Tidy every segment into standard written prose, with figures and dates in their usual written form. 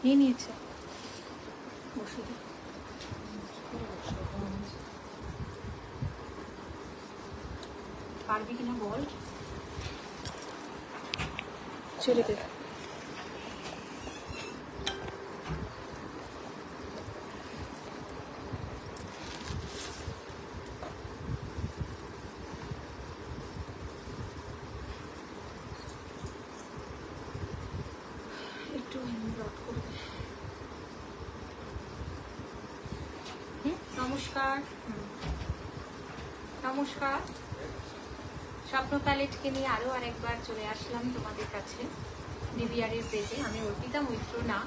নিয়ে নিয়েছে, বসে দিই। পারবি কিনা বল, ছেড়ে দে। একটু ব্লক করে দে। নমস্কার, নমস্কার। স্বপ্ন প্যালেটকে নিয়ে আরো আরেকবার চলে আসলাম তোমাদের কাছে ডিবিআর এর পেজে। আমি অর্পিতা মৈত্র না।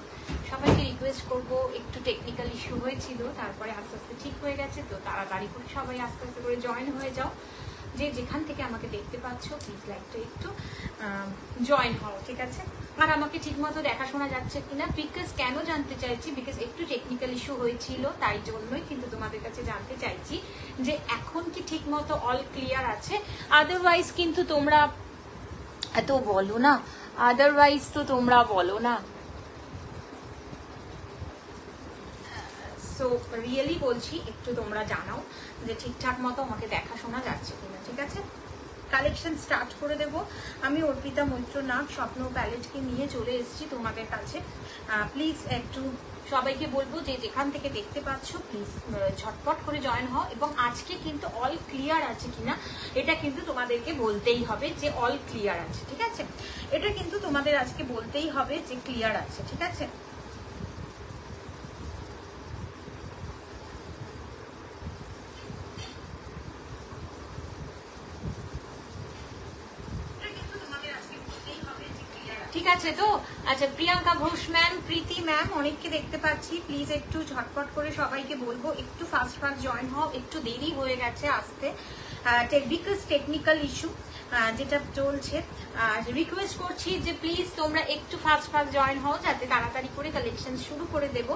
সবাইকে রিকোয়েস্ট করব, একটু টেকনিক্যাল ইস্যু হয়েছিল, তারপরে আস্তে আস্তে ঠিক হয়ে গেছে, তো তাড়াতাড়ি করে সবাই আস্তে আস্তে করে জয়েন হয়ে যাও। যে যেখান থেকে আমাকে দেখতে পাচ্ছ প্লিজ লাইকটা একটু জয়েন হও, ঠিক আছে? আর আমাকে ঠিক মতো দেখাশোনা যাচ্ছে কিনা, বিকজ কেন জানতে চাইছি, বিকজ একটু টেকনিক্যাল ইস্যু হয়েছিল, তাই জন্যই কিন্তু তোমাদের কাছে জানতে চাইছি যে এখন কি ঠিক মতো অল ক্লিয়ার আছে। আদারওয়াইজ কিন্তু তোমরা এত বলো না, আদারওয়াইজ তো তোমরা বলো না। সো রিয়েলি বলছি, একটু তোমরা জানাও যে ঠিকঠাক মতো আমাকে দেখাশোনা যাচ্ছে কিনা, ঠিক আছে? কালেকশন স্টার্ট করে দেব। আমি অর্পিতা মৈত্র নাগ স্বপ্ন প্যালেটকে নিয়ে চলে এসেছি তোমাদের কাছে। প্লিজ একটু সবাইকে বলবো যে যেখান থেকে দেখতে পাচ্ছ প্লিজ ঝটপট করে জয়েন হও, এবং আজকে কিন্তু অল ক্লিয়ার আছে কিনা এটা কিন্তু তোমাদেরকে বলতেই হবে যে অল ক্লিয়ার আছে, ঠিক আছে? এটা কিন্তু তোমাদের আজকে বলতেই হবে যে ক্লিয়ার আছে, ঠিক আছে? ঠিক আছে তো? আচ্ছা, প্রিয়াঙ্কা ঘোষ ম্যাম, প্রীতি ম্যাম, অনেককে দেখতে পাচ্ছি। প্লিজ একটু ঝটপট করে সবাইকে বলবো একটু ফাস্ট ফাস্ট জয়েন হও, একটু দেরি হয়ে গেছে আসতে, বিকজ টেকনিক্যাল ইস্যু যেটা চলছে। রিকোয়েস্ট করছি যে প্লিজ তোমরা একটু ফাস্ট ফাস্ট জয়েন হও, যাতে তাড়াতাড়ি করে কালেকশন শুরু করে দেব।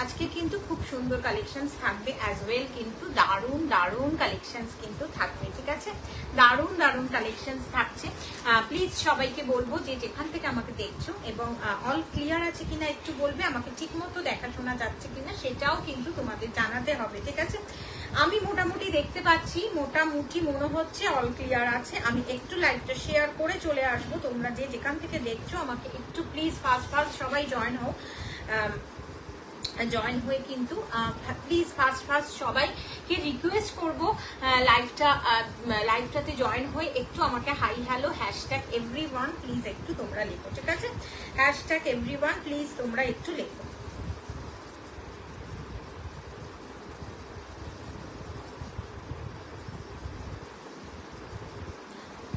আজকে কিন্তু খুব সুন্দর কালেকশনস থাকবে অ্যাজ ওয়েল, কিন্তু দারুণ দারুণ কালেকশনস কিন্তু থাকবে, ঠিক আছে? দারুণ দারুণ কালেকশনস থাকছে। প্লিজ সবাইকে বলবো যে যেখান থেকে আমাকে দেখছো এবং অল ক্লিয়ার আছে কিনা একটু বলবে, আমাকে ঠিক মতো দেখাশোনা যাচ্ছে কিনা সেটাও কিন্তু তোমাদের জানাতে হবে, ঠিক আছে? আমি মোটামুটি দেখতে পাচ্ছি, মোটামুটি মনে হচ্ছে অল ক্লিয়ার আছে। আমি একটু লাইভটা শেয়ার করে চলে আসবো। তোমরা যে যেখান থেকে দেখছো আমাকে একটু প্লিজ ফাস্ট ফাস্ট সবাই জয়েন হও, জয়েন হয়ে কিন্তু প্লিজ ফাস্ট ফাস্ট সবাইকে রিকোয়েস্ট করবো লাইভটাতে জয়েন হয়ে একটু আমাকে hi hello hashtag everyone please একটু তোমরা লেখো, ঠিক আছে? হ্যাশট্যাগ এভরিওয়ান প্লিজ তোমরা একটু লেখো।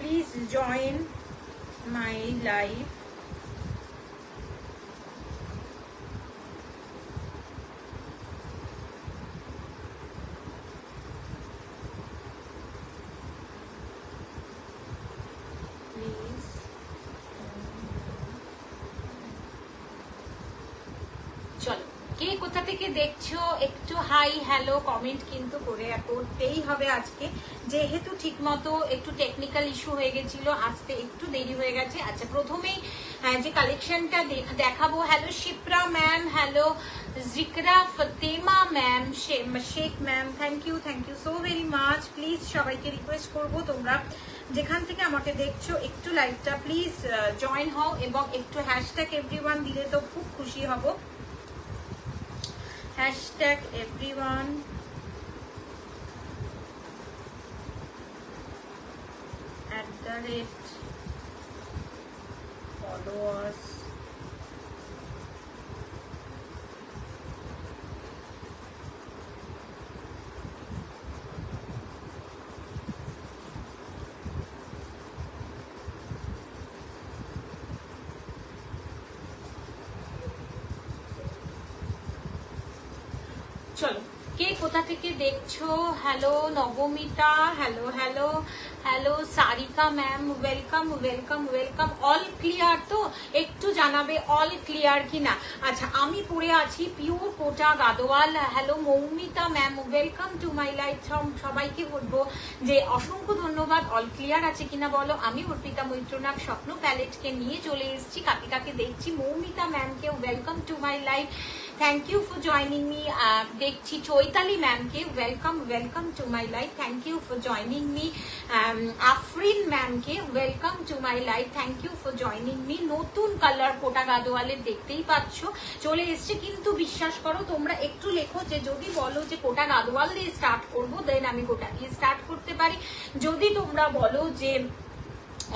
Please join my live. Please. চলো, কে কোথা থেকে দেখছো একটু হাই হ্যালো কমেন্ট কিন্তু করতেই হবে আজকে, যেহেতু ঠিক মতো একটু টেকনিক্যাল ইস্যু হয়ে গেছিল, আসতে একটু দেরি হয়ে গেছে। আচ্ছা, প্রথমেই যে কালেকশনটা দেখাবো, hello Shipra ma'am, hello Zikra Fatema ma'am, Sheikh ma'am, thank you so very much. Please সবাইকে রিকোয়েস্ট করবো তোমরা যেখান থেকে আমাকে দেখছো একটু লাইভটা প্লিজ জয়েন হও, এবং একটু হ্যাশট্যাগ এভরিওয়ান দিলে তো খুব খুশি হব। Hashtag everyone, @followers, চলো কে কোথা থেকে দেখছো? Hello Nabamita, hello hello hello Sarika ma'am, welcome welcome welcome. All clear তো? একটু জানাবে অল ক্লিয়ার কিনা। আচ্ছা, আমি পড়ে আছি pure Kota Gadwal. Hello Moumita ma'am, welcome to my live. সবাইকে বলবো যে অসংখ্য ধন্যবাদ। অল ক্লিয়ার আছে কিনা বলো। আমি অর্পিতা মৈত্রনাথ স্বপ্ন প্যালেটকে নিয়ে চলে এসেছি, কাকে দেখছি। মৌমিতা ম্যামকে welcome to my life, thank you for joining me. দেখছি চৈতালি ম্যামকে welcome welcome to my life, thank you for joining me. Afrin ম্যামকে welcome to my life, thank you for joining me. নতুন কালার কোটা গাদোয়ালের দেখতেই পাচ্ছ চলে এসছে, কিন্তু বিশ্বাস করো তোমরা একটু লেখো যে যদি বলো যে কোটা গাদোয়াল দিয়ে স্টার্ট করবো দেন আমি কোটা দিয়ে স্টার্ট করতে পারি। যদি তোমরা বলো যে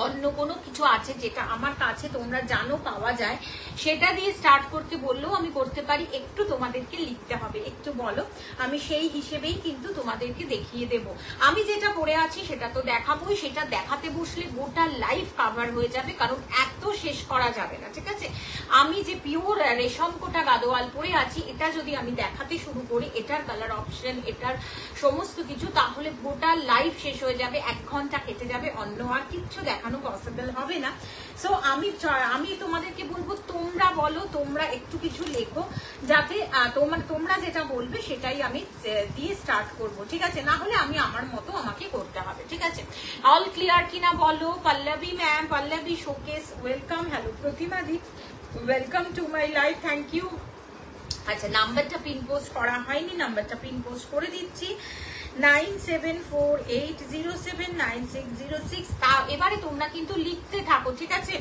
অন্য কোনো কিছু আছে যেটা আমার কাছে তোমরা জানো পাওয়া যায় সেটা দিয়ে স্টার্ট করতে বললেও আমি করতে পারি। একটু তোমাদেরকে লিখতে হবে, একটু বলো, আমি সেই হিসেবেই কিন্তু তোমাদেরকে দেখিয়ে দেব। আমি যেটা পড়ে আছি সেটা তো দেখাবোই, সেটা দেখাতে বসলে গোটা লাইফ কাভার হয়ে যাবে, কারণ এত শেষ করা যাবে না, ঠিক আছে। আমি যে পিওর রেশম কোটা গাদোয়াল পরে আছি এটা যদি আমি দেখাতে শুরু করি, এটার কালার অপশন, এটার সমস্ত কিছু, তাহলে গোটা লাইফ শেষ হয়ে যাবে, 1 ঘন্টা কেটে যাবে, অন্য আর কিচ্ছু দেখানো পসিবল হবে না। সো আমি তোমাদেরকে বলবো তোমরা বলো, তোমরা একটু কিছু লেখো, যাতে তোমরা যেটা বলবে সেটাই আমি দিয়ে স্টার্ট করব, ঠিক আছে। না হলে আমি আমার মতো আমাকে করতে হবে, ঠিক আছে। অল ক্লিয়ার কিনা বলো। Pallavi ma'am, Pallavi showcase, welcome. Hello Pratima di, welcome to my life, thank you. আচ্ছা, নাম্বারটা পিন পোস্ট করা হয়নি, নাম্বারটা পিন পোস্ট করে দিচ্ছি, 9748079606। এবারে তোমরা কিন্তু লিখতে থাকো, ঠিক আছে,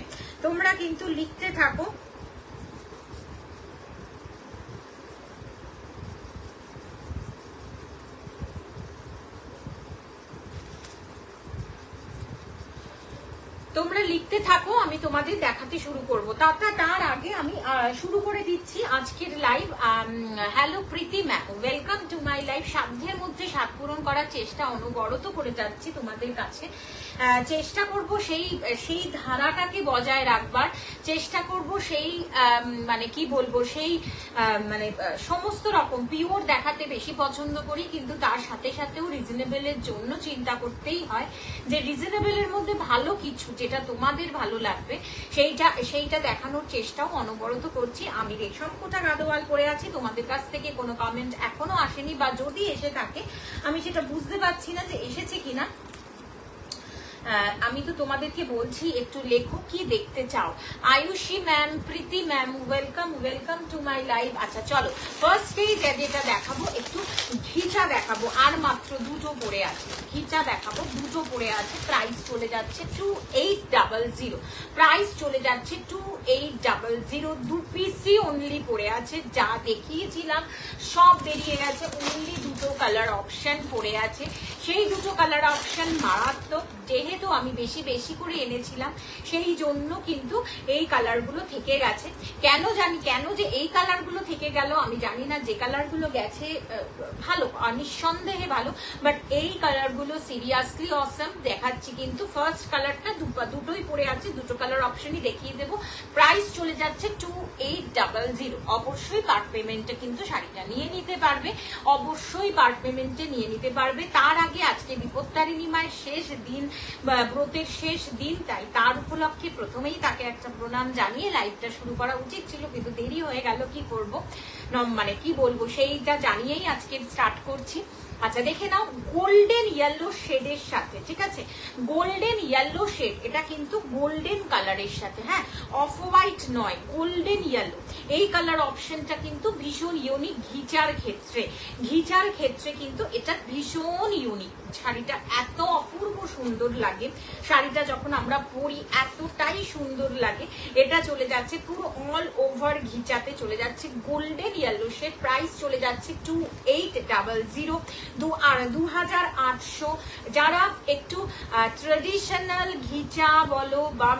তোমরা কিন্তু লিখতে থাকো। তোমরা লিখতে থাকো, আমি তোমাদের দেখাতে শুরু করবো। তার আগে আমি শুরু করে দিচ্ছি আজকের live. Hello Preeti ma'am, welcome to my live. সাধ্যের মধ্যে স্বাদ পূরণ করার চেষ্টা অনবরত করে যাচ্ছি তোমাদের কাছে। চেষ্টা করব সেই ধারাটাকে বজায় রাখবার, চেষ্টা করব সেই মানে কি বলবো, সেই মানে সমস্ত রকম পিওর দেখাতে বেশি পছন্দ করি, কিন্তু তার সাথে সাথেও রিজনেবলের জন্য চিন্তা করতেই হয় যে রিজনেবলের মধ্যে ভালো কিছু যেটা তোমাদের ভালো লাগবে সেইটা দেখানোর চেষ্টাও অনবরত করছি। আমি রেশম কোটা গাদোয়াল পরে আছি, তোমাদের কাছ থেকে কোনো কমেন্ট এখনো আসেনি, বা যদি এসে থাকে আমি সেটা বুঝতে পারছি না যে এসেছে কিনা। আমি তো তোমাদেরকে বলছি একটু লেখো কি দেখতে চাও। Ayushi ma'am, Preeti ma'am, welcome welcome to my live. আচ্ছা চলো, ফার্স্টেই যেটা দেখাবো একটু ঘিচা দেখাবো, আর মাত্র দুটো পরে আছে, ঘিচা দেখাবো, দুটো পরে আছে। প্রাইস চলে যাচ্ছে 2800, প্রাইস চলে যাচ্ছে 2800। 2 পিসই অনলি পরে আছে, যা দেখিয়েছিলাম সব বেরিয়ে গেছে, অনলি দুটো কালার অপশন পরে আছে। সেই দুটো কালার অপশন মারাত্মক, যেহেতু আমি বেশি করে এনেছিলাম সেই জন্য কিন্তু এই কালারগুলো থেকে গেছে। কেন যে এই কালারগুলো থেকে গেল আমি জানি না, যে কালারগুলো গেছে ভালো, নিঃসন্দেহে ভালো, বাট এই কালারগুলো সিরিয়াসলি অসম দেখাচ্ছি। কিন্তু ফার্স্ট কালারটা দুটোই পরে আছে, দুটো কালার অপশনই দেখিয়ে দেবো। প্রাইস চলে যাচ্ছে 2800। অবশ্যই পার্ট পেমেন্টে কিন্তু শাড়িটা নিয়ে নিতে পারবে, অবশ্যই পার্ট পেমেন্টে নিয়ে নিতে পারবে। তার আগে আজকে বিপত্তারিণী মায়ের শেষ দিন, ব্রতের শেষ দিন, তাই তার উপলক্ষে প্রথমেই তাকে একটা প্রণাম জানিয়ে লাইভটা শুরু করা উচিত ছিল, কিন্তু দেরি হয়ে গেল, কি করব, মানে কি বলবো, সেইটা জানিয়েই আজকে স্টার্ট করছি। আচ্ছা দেখে নাও, গোল্ডেন ইয়েলো শেডের সাথে, ঠিক আছে, গোল্ডেন ইয়েলো শেড, এটা কিন্তু গোল্ডেন কালারের সাথে, হ্যাঁ, অফ হোয়াইট নয়, গোল্ডেন ইয়েলো। এই কালার অপশনটা কিন্তু ভীষণ ইউনিক, ঘিচার ক্ষেত্রে কিন্তু এটা ভীষণ ইউনিক। শাড়িটা এত অপূর্ব সুন্দর লাগে, শাড়িটা যখন আমরা পরি এতটাই সুন্দর লাগে। এটা চলে যাচ্ছে পুরো অল ওভার ঘিচাতে, চলে যাচ্ছে গোল্ডেন ইয়েলো শেড। প্রাইস চলে যাচ্ছে 2800, 2800। যারা একটু ট্রেডিশনাল ঘিচা বলো বা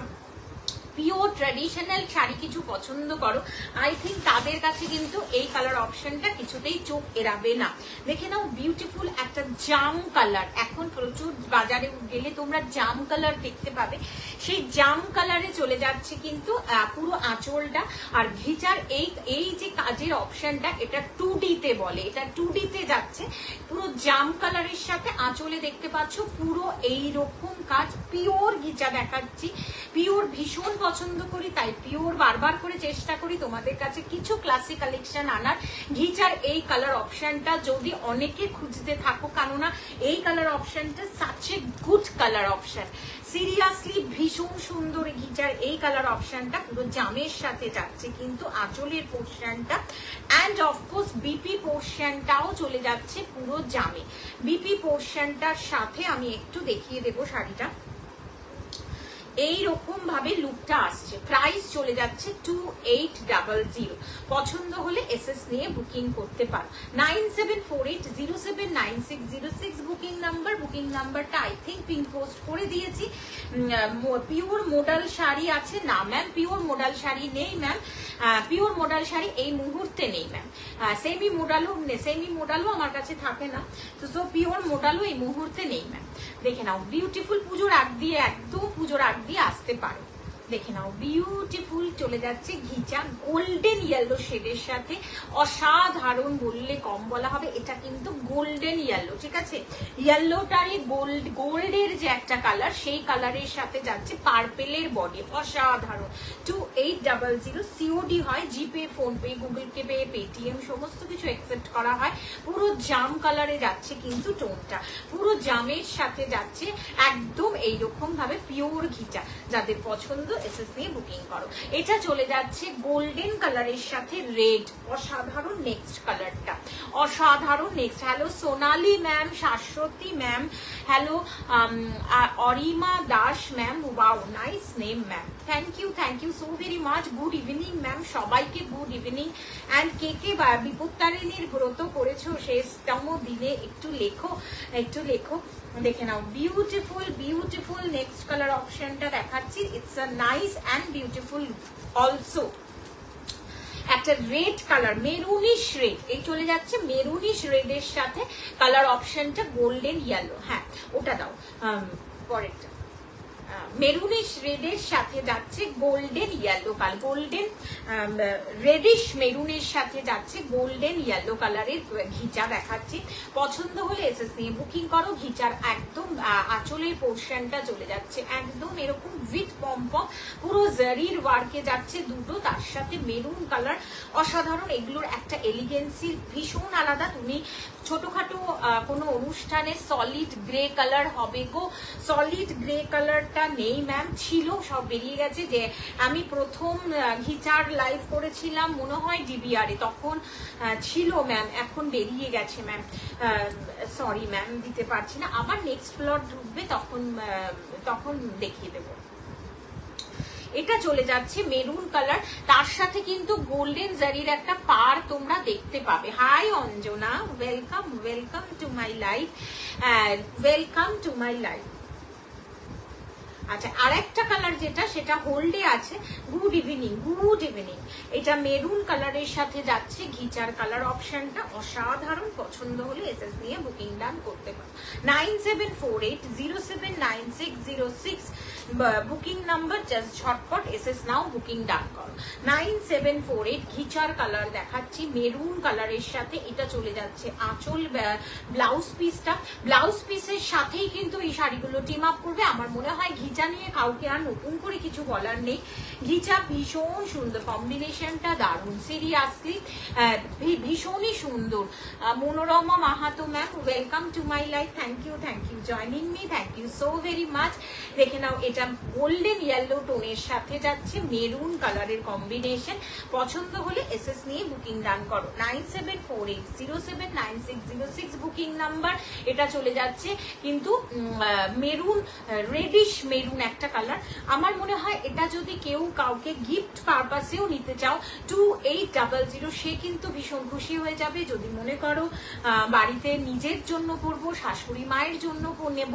পিওর ট্র্যাডিশনাল শাড়ি কিছু পছন্দ করো, আই থিঙ্ক তাদের কাছে কিন্তু এই কালার অপশনটা কিছুতেই চোখ এড়াবে না। দেখে নাও বিউটিফুল একটা জাম কালার, এখন প্রচুর বাজারে গেলে তোমরা জাম কালার দেখতে পাবে, সেই জাম কালারে চলে যাচ্ছে কিন্তু পুরো আঁচলটা। আর ঘিচার এই যে কাজের অপশনটা এটা 2D তে বলে, এটা 2D তে যাচ্ছে পুরো জাম কালারের সাথে আঁচলে দেখতে পাচ্ছ পুরো এইরকম কাজ। পিওর ঘিচা দেখাচ্ছি, পিওর ভীষণ পছন্দ করি, তাই পিওর বারবার করে চেষ্টা করি তোমাদের কাছে কিছু ক্লাসিক কালেকশন আনার। ঘিচার এই কালার অপশনটা যদি অনেকে খুঁজতে থাকো, কেননা এই কালার অপশনটা such a good colour option, seriously ভীষণ সুন্দর ঘিচার এই কালার অপশনটা পুরো জামের সাথে যাচ্ছে কিন্তু আঁচলের পোর্শনটা, অ্যান্ড অফকোর্স বিপি পোর্শনটাও চলে যাচ্ছে পুরো জামে। বিপি পোর্শনটার সাথে আমি একটু দেখিয়ে দেবো শাড়িটা, এইরকম ভাবে লুকটা আসছে। প্রাইস চলে যাচ্ছে 2800, পছন্দ হলে এসএস নিয়ে বুকিং করতে পারো। 9748079606 বুকিং নাম্বারটা আই থিঙ্ক পিন পোস্ট করে দিয়েছি। পিওর মোডাল শাড়ি আছে না ম্যাম? পিওর মোডাল শাড়ি নেই ম্যাম, পিওর মোডাল শাড়ি এই মুহূর্তে নেই ম্যাম। সেমি মোডালও আমার কাছে থাকে না, তো পিওর মোডালও এই মুহূর্তে নেই ম্যাম। দেখে নাও বিউটিফুল, পুজোর আগ দিয়ে একদম পুজোর আগ দিয়ে আসতে পারো। দেখে নাও বিউটিফুল চলে যাচ্ছে ঘিচা গোল্ডেন ইয়েলো শেডের সাথে, অসাধারণ বললে কম বলা হবে। এটা কিন্তু গোল্ডেন ইয়েলো, ঠিক আছে, ইয়েলোটারই গোল্ডের যে একটা কালার সেই কালারের সাথে যাচ্ছে পার্পেলের বডি, অসাধারণ। 2800 সিওডি হয়, জিপে, ফোনপে, গুগল পে, পেটিএম সমস্ত কিছু অ্যাকসেপ্ট করা হয়। পুরো জাম কালারে যাচ্ছে কিন্তু টোনটা, পুরো জামের সাথে যাচ্ছে একদম এইরকম ভাবে পিওর ঘিচা। যাদের পছন্দ এসএস নিয়ে বুকিং করো। এটা চলে যাচ্ছে গোল্ডেন কালারের সাথে রেড, অসাধারণ নেক্সট কালারটা, অসাধারণ next. Hello Sonali ma'am, Shashwati ma'am, hello Arima Das ma'am, wow nice name ma'am, thank you so very much. Good evening ma'am, সবাইকে গুড ইভিনিং। অ্যান্ড কে কে বিপত্তারিণীর ব্রত করেছো শেষতম দিনে একটু লেখো। দেখে নাও বিউটিফুল নেক্সট কালার অপশনটা দেখাচ্ছি। It's a nice and beautiful also. একটা রেড কালার, মেরুনিশ রেড, এই চলে যাচ্ছে মেরুনিশ রেডের সাথে কালার অপশনটা গোল্ডেন ইয়েলো। হ্যাঁ ওটা দাও, পরেরটা মেরুনিশ রেডের সাথে যাচ্ছে golden yellow colour, golden reddish মেরুনের সাথে যাচ্ছে গোল্ডেন ইয়েলো কালারের ঘিচা দেখাচ্ছি। পছন্দ হলে এসএস নিয়ে বুকিং করো। ঘিচার একদম আঁচলের পোর্শনটা চলে যাচ্ছে একদম এরকম উইথ পম্পম, পুরো জারির ওয়ার্কে যাচ্ছে দুটো, তার সাথে মেরুন কালার, অসাধারণ। এগুলোর একটা এলিগেন্সি ভীষণ আলাদা। তুমি ছোটখাটো কোনো অনুষ্ঠানে সলিড গ্রে কালার হবে গো, সলিড গ্রে কালারটা নেই ম্যাম, ছিল সব বেরিয়ে গেছে। যে আমি প্রথম ঘিচার লাইভ করেছিলাম মনে হয় ডিবিআরে, তখন ছিল ম্যাম, এখন বেরিয়ে গেছে ম্যাম, সরি ম্যাম দিতে পারছি না। আবার নেক্সট ফ্লোর ঢুকবে তখন দেখিয়ে দেবো। এটা চলে যাচ্ছে মেরুন কালার, তার সাথে কিন্তু গোল্ডেন জারির একটা পার তোমরা দেখতে পাবে। Hi Anjana, welcome to my live, welcome to my live. আচ্ছা আরেকটা কালার যেটা সেটা হোল্ডে আছে, গুড ইভিনিং। এটা মেরুন কালারের সাথে যাচ্ছে ঘিচার কালার অপশনটা, অসাধারণ। পছন্দ হলে এসএস নিয়ে বুকিং ডান করতে পারো। 9748079606 বুকিং নাম্বার, জাস্ট ঝটপট এসএস নাও, বুকিং ডান করো। 9748 ঘিচার কালার দেখাচ্ছি মেরুন কালারের সাথে। এটা চলে যাচ্ছে আঁচল, ব্লাউজ পিসটা, ব্লাউজ পিসের সাথেই কিন্তু এই শাড়িগুলো টিম আপ করবে। আমার মনে হয় ঘিচা নিয়ে কাউকে আর নতুন করে কিছু বলার নেই। ঘিচা ভীষণ সুন্দর, কম্বিনেশনটা দারুণ, সিরিয়াসলি ভীষণই সুন্দর। Manorama Mahato ma'am, welcome to my life, thank you joining me, thank you so very much. দেখে নাও এটা গোল্ডেন ইয়েলো টোনের সাথে যাচ্ছে মেরুন কালারের কম্বিনেশন। পছন্দ হলে এসএস নিয়ে বুকিং ডান করো। 9748079606 বুকিং নাম্বার। এটা চলে যাচ্ছে কিন্তু মেরুন, রেডিশ মেরুন মেরুন একটা কালার। আমার মনে হয় এটা যদি কেউ কাউকে গিফট পারপাসেও নিতে চাও 2800 সে কিন্তু ভীষণ খুশি হয়ে যাবে। যদি মনে করো বাড়িতে নিজের জন্য পরবো, শাশুড়ি মায়ের জন্য নেব,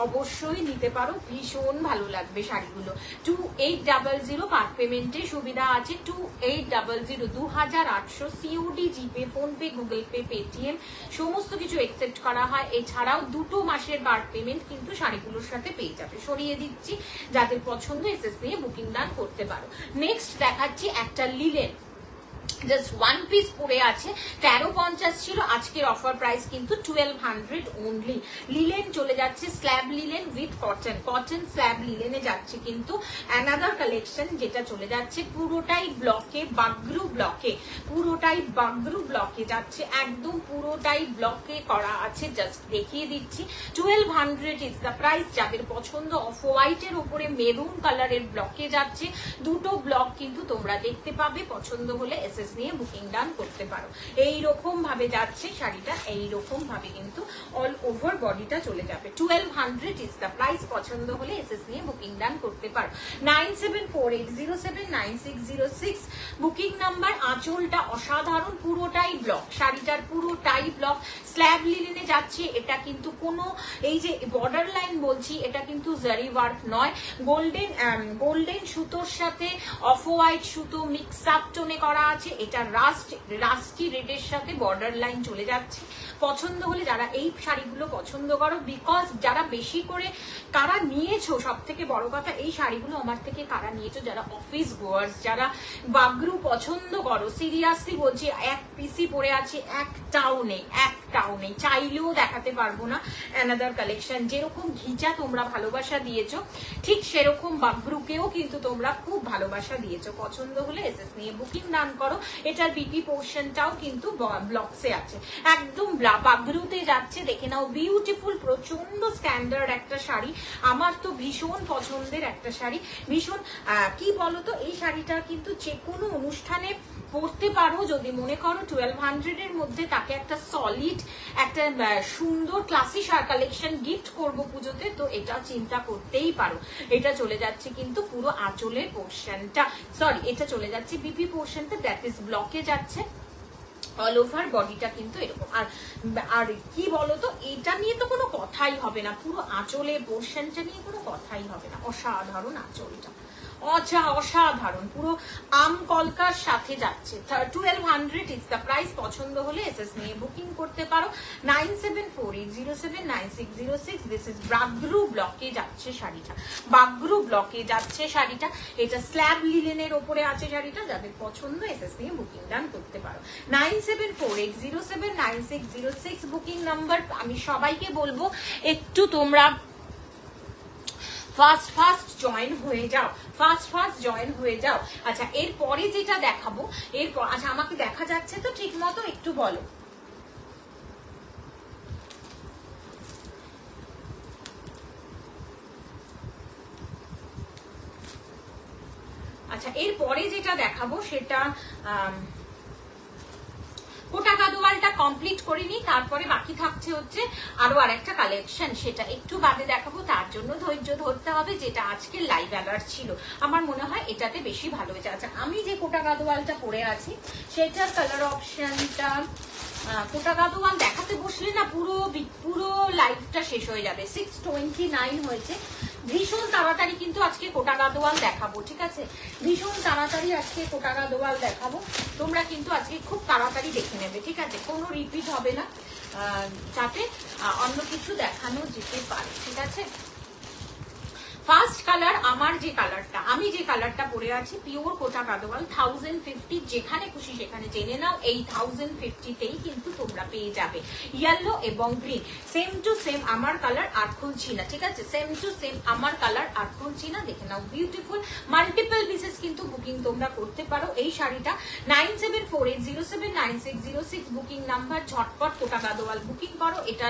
অবশ্যই নিতে পারো, ভীষণ ভালো লাগবে শাড়িগুলো। 2800 পার্ট পেমেন্টে সুবিধা আছে। 2800 2800 সিওডি, জিপে, ফোনপে, গুগল পে, পেটিএম সমস্ত কিছু একসেপ্ট করা হয়। এছাড়াও 2 মাসের পার্ট পেমেন্ট কিন্তু শাড়িগুলোর সাথে পেয়ে যাবে। সরিয়ে দিচ্ছি, যাদের পছন্দ এসএস নিয়ে বুকিং ডান করতে পারো। নেক্সট দেখাচ্ছি একটা লিলেন, জাস্ট ওয়ান পিস পরে আছে, 1350 ছিল, আজকের অফার প্রাইস কিন্তু 1200 অনলি। লিলেন চলে যাচ্ছে slab linen with cotton, cotton slab লিলেনে যাচ্ছে কিন্তু অ্যানাদার কালেকশন, যেটা চলে যাচ্ছে পুরোটাই ব্লকে, বাগরু ব্লকে, পুরোটাই বাগরু ব্লকে যাচ্ছে, একদম পুরোটাই ব্লকে করা আছে। জাস্ট দেখিয়ে দিচ্ছি, 1200 ইজ দ্য প্রাইস। যাদের পছন্দ অফ হোয়াইটের উপরে মেরুন কালারের ব্লকে যাচ্ছে, 2টো ব্লক কিন্তু তোমরা দেখতে পাবে, পছন্দ হলে এসএস নিয়ে বুকিং ডান করতে পারো। এইরকম ভাবে যাচ্ছে শাড়িটা, এইরকম ভাবে কিন্তু অল ওভার বডিটা চলে যাবে। 1200 ইজ দ্য প্রাইস। পছন্দ হলে এসএস নিয়ে বুকিং ডান করতে পারো। 9748079606 বুকিং নাম্বার। আঁচলটা অসাধারণ, পুরোটাই ব্লক, শাড়িটার পুরোটাই ব্লক, স্ল্যাব লিলেনে যাচ্ছে। এটা কিন্তু কোনো এই যে বর্ডার লাইন বলছি, এটা কিন্তু জারি ওয়ার্ক নয়, গোল্ডেন সুতোর সাথে অফ হোয়াইট সুতো মিক্স আপ টোনে করা আছে। এটা রাস্টি রেডের সাথে বর্ডার লাইন চলে যাচ্ছে। পছন্দ হলে যারা এই শাড়িগুলো পছন্দ করো, বিকজ যারা বেশি করে কারা নিয়েছো, সব থেকে বড় কথা এই শাড়িগুলো আমার থেকে কারা নিয়েছো, যারা অফিস গোয়ার্স, যারা বাগরু পছন্দ করো, সিরিয়াসলি বলছি, এক পিসি পরে আছে, একটাও নেই, চাইলেও দেখাতে পারবো না। অ্যানাদার কালেকশন, যেরকম ঘিচা তোমরা ভালোবাসা দিয়েছো, ঠিক সেরকম বাগরুকেও কিন্তু তোমরা খুব ভালোবাসা দিয়েছো। পছন্দ হলে এসএস নিয়ে বুকিং ডান করো। এটার বিপি পোর্শনটাও কিন্তু ব্লকসে আছে, একদম বাগরুতে যাচ্ছে। দেখে নাও, বিউটিফুল, প্রচন্ড স্ট্যান্ডার্ড একটা শাড়ি, আমার তো ভীষণ পছন্দের একটা শাড়ি। ভীষণ কি বলতো, এই শাড়িটা কিন্তু যে কোনো অনুষ্ঠানে পরতে পারো। যদি মনে করো 1200 এর মধ্যে তাকে একটা সলিড, একটা সুন্দর ক্লাসি কালেকশন গিফট করবো পুজোতে, তো এটা চিন্তা করতেই পারো। এটা চলে যাচ্ছে কিন্তু পুরো আঁচলের পোর্শনটা, সরি এটা চলে যাচ্ছে বিপি পোর্শনটা, দ্যাট ইজ ব্লকে যাচ্ছে। অল ওভার বডিটা কিন্তু এরকম। আর কি বলতো, এটা নিয়ে তো কোনো কথাই হবে না, পুরো আঁচলের পোর্শনটা নিয়ে কোনো কথাই হবে না। অসাধারণ আঁচলটা, অসাধারণ, পুরো আম কলকার সাথে যাচ্ছে। 1200 ইজ দ্য প্রাইস। পছন্দ হলে এসএস নিয়ে বুকিং করতে পারো। 9748079606। দিস ইজ বাগরু ব্লকে যাচ্ছে শাড়িটা, বাগরু ব্লকে যাচ্ছে শাড়িটা। এটা স্ল্যাব লিলেনের ওপরে আছে শাড়িটা, যাদের পছন্দ এসএস নিয়ে বুকিং ডান করতে পারো। 9748079606 বুকিং নাম্বার। আমি সবাইকে বলবো একটু তোমরা ফাস্ট জয়েন হয়ে যাও, ফাস্ট জয়েন হয়ে যাও। আচ্ছা, এরপরে যেটা দেখাবো, এরপর আচ্ছা আমাকে দেখা যাচ্ছে তো ঠিক মতো, একটু বলো। আচ্ছা, এরপরে যেটা দেখাবো সেটা কোটা গাদোয়ালটা কমপ্লিট করিনি, তারপরে বাকি থাকছে হচ্ছে আরো আরেকটা কালেকশন, সেটা একটু বাদে দেখাবো। তার জন্য ধৈর্য ধরতে হবে, যেটা আজকে লাইভ অ্যালার্ট ছিল। আমার মনে হয় এটাতে বেশি ভালো হয়েছে। আচ্ছা, আমি যে কোটা গাদোয়ালটা পরে আছি সেটার কালার অপশনটা, কোটা গাদোয়াল দেখাতে বসলে না পুরো লাইভটা শেষ হয়ে যাবে। 6:29 হয়েছে। ভীষণ তাড়াতাড়ি কিন্তু আজকে কোটা গাদোয়াল দেখাবো, ঠিক আছে? ভীষণ তাড়াতাড়ি আজকে কোটা গাদোয়াল দেখাবো, তোমরা কিন্তু আজকে খুব তাড়াতাড়ি দেখে নেবে, ঠিক আছে? কোনো রিপিট হবে না, যাতে অন্য কিছু দেখানো যেতে পারে, ঠিক আছে? ফার্স্ট কালার আমার যে কালারটা, আমি যে কালারটা পরে আছি পিওর কোটা গাদোয়াল 1050, যেখানে খুশি সেখানে জেনে নাও। এই 1050তেই কিন্তু তোমরা পেয়ে যাবে ইয়েলো এবং গ্রিন, সেম টু সেম আমার কালার, আর খুলছি না, ঠিক আছে? সেম টু সেম আমার কালার, আর খুলছি না, দেখে নাও। বিউটিফুল, মাল্টিপল পিসেস কিন্তু বুকিং তোমরা করতে পারো এই শাড়িটা। 9748079606 বুকিং নাম্বার। ঝটপট কোটা গাদোয়াল বুকিং করো। এটা